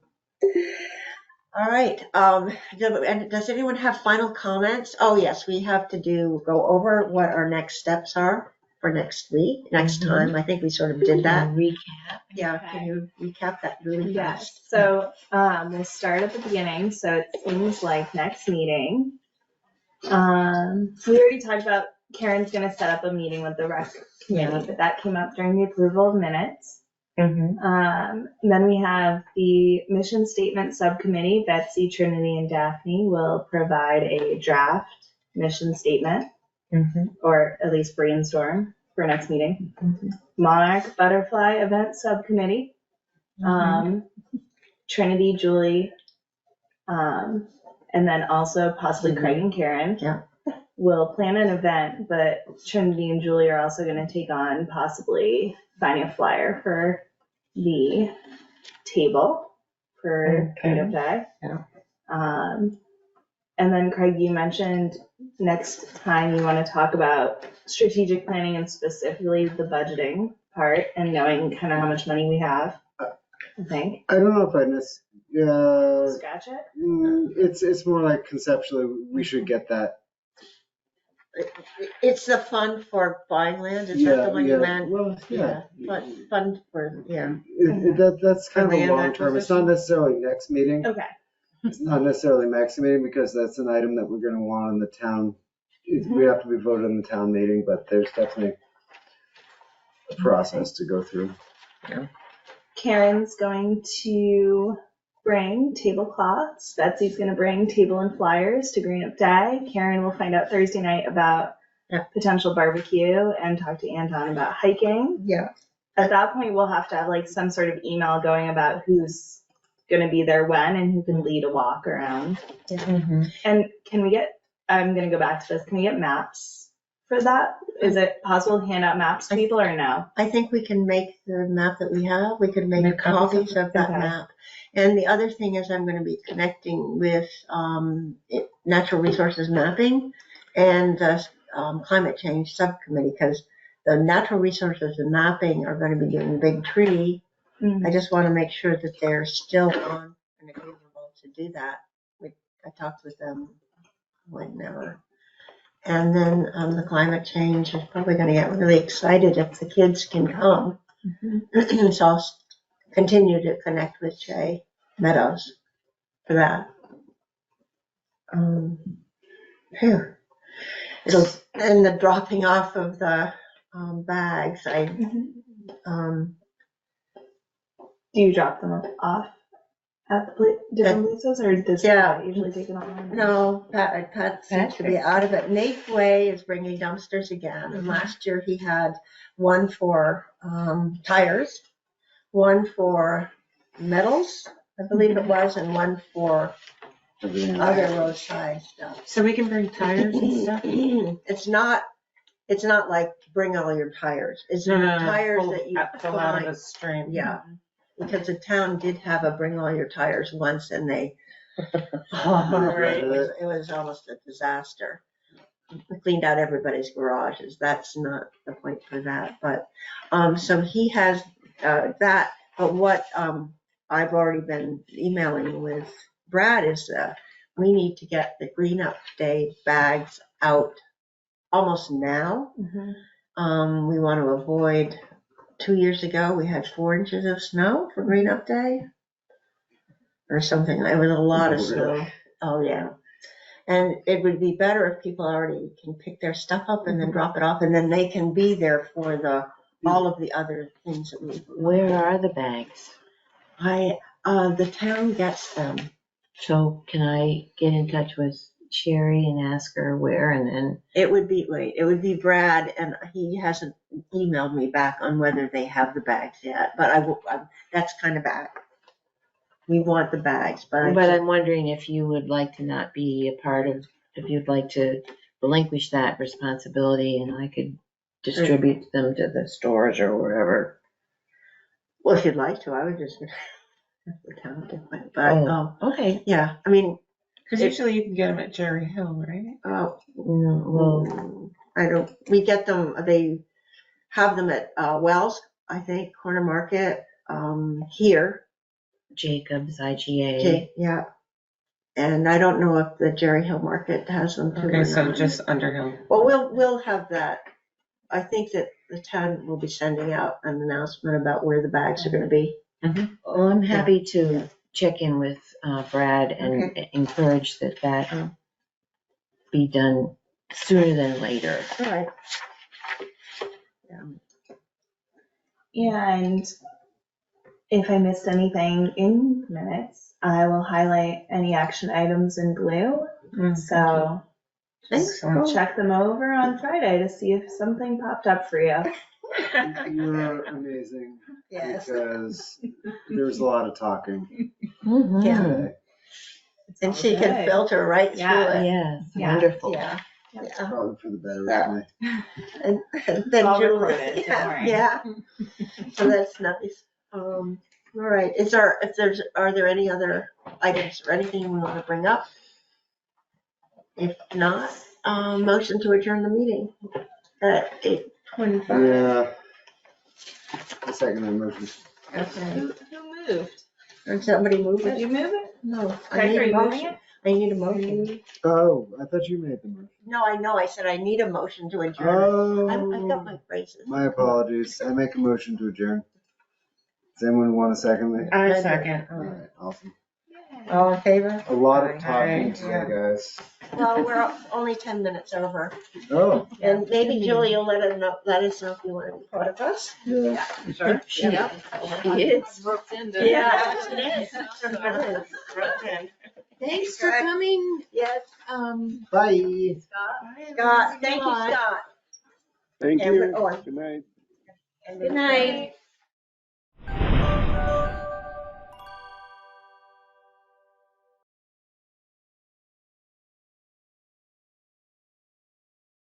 all right. And does anyone have final comments? Oh, yes, we have to go over what our next steps are for next week, next time. I think we sort of did that. Recap. Yeah. Okay. Can you recap that really Yes, fast? so we'll start at the beginning. So it seems like next meeting. We already talked about Karen's gonna set up a meeting with the rec Yeah. committee, but that came up during the approval of minutes. Mm-hmm. Then we have the mission statement subcommittee. Betsy, Trinity, and Daphne will provide a draft mission statement, Mm-hmm. or at least brainstorm for next meeting. Mm-hmm. Monarch Butterfly Event Subcommittee. Trinity, Julie, and then also possibly Craig and Karen. Yeah. Will plan an event, but Trinity and Julie are also gonna take on possibly finding a flyer for the table for cleanup day. Yeah. And then Craig, you mentioned next time you wanna talk about strategic planning and specifically the budgeting part and knowing kind of how much money we have, I think. I don't know if I Scratch it? it's more like conceptually, we should get that. It's the fund for buying land, is that the one you meant? Well, yeah. Fund for, yeah. That's kind of a land long term. It's not necessarily next meeting. Okay. It's not necessarily next meeting because that's an item that we're gonna want in the town. We have to be voted in the town meeting, but there's definitely a process to go through. Karen's going to bring tablecloths. Betsy's gonna bring table and flyers to Green Up Day. Karen will find out Thursday night about potential barbecue and talk to Anton about hiking. Yeah. At that point, we'll have to have like some sort of email going about who's gonna be there when and who can lead a walk around. Mm-hmm. And can we get, I'm gonna go back to this, can we get maps for that? Is it possible to hand out maps to people or no? I think we can make the map that we have, we could make Make copies copies of that Okay. map. And the other thing is I'm gonna be connecting with, natural resources mapping and the, climate change subcommittee, because the natural resources and mapping are gonna be doing Big Tree. I just wanna make sure that they're still on and available to do that. I talked with them whenever. And then the climate change is probably going to get really excited if the kids can come. So I'll continue to connect with Jay Meadows for that. Phew. And the dropping off of the bags, Do you drop them off at the different places or does Yeah. Pat usually take it on? no, Pat seems to be out of it. Nate Way is bringing dumpsters again. And last year he had one for tires, one for metals, I believe it was, and one for other roadside stuff. So we can bring tires and stuff? It's not like bring all your tires. It's tires that you pull out of find. a stream. Yeah, because the town did have a bring all your tires once and they, it was almost a disaster. We cleaned out everybody's garages. That's not the point for that, but, so he has, that, but what, I've already been emailing with Brad is, we need to get the Green Up Day bags out almost now. We want to avoid, 2 years ago, we had 4 inches of snow for Green Up Day. Or something, it was a lot of snow. Oh, yeah. And it would be better if people already can pick their stuff up and then drop it off, and then they can be there for all of the other things that we. Where are the bags? The town gets them. So can I get in touch with Sherry and ask her where and then? It would be Brad, and he hasn't emailed me back on whether they have the bags yet, but that's kind of bad. We want the bags, but I'm wondering if you would like to not be a part of, if you'd like to relinquish that responsibility and I could distribute them to the stores or wherever. well, if you'd like to, I would just have the town do it, but, Okay. yeah, I mean, Because usually you can get them at Jerry Hill, right? No, well, we get them, they have them at, Wells, I think, Corner Market, here. Jacobs, IGA. Okay, yeah. And I don't know if the Jerry Hill Market has them too or Okay, so not. just Underhill. Well, we'll have that. I think that the town will be sending out an announcement about where the bags are gonna be. Well, I'm happy to check in with Brad and encourage that be done sooner than later. All right. And if I missed anything in minutes, I will highlight any action items in blue. So just Excellent. check them over on Friday to see if something popped up for you. You're amazing Yes. because there's a lot of talking Mhm. Yeah. today. And she can Good. filter right through Yeah. it. Yes, Yeah. wonderful. Yeah. Yeah. Probably for the better Yeah. with me. And It's then all Julie. recorded, don't Yeah. worry. Yeah. So that's nice. All right. Are there any other items or anything we want to bring up? If not, motion to adjourn the meeting at 8:25. Yeah. A second on motion. Okay. Who moved? And somebody move Did it? you move it? No. I Craig, need are a you moving motion. it? I need a motion. Oh, I thought you made the motion. No, I know. I said I need a motion to adjourn. I've got Oh, my braces. my apologies. I make a motion to adjourn. Does anyone want to second me? I second. All right, awesome. All in favor? A lot of talking Aye. today, guys. Well, we're only 10 minutes over. Oh, And maybe Julie will let us know if you want to be part of us. yeah. Sure. She is. Yeah. Thanks for coming. Yes. Bye. Scott, thank you, Scott. Thank And you. we're on. Good night. And Good then- night.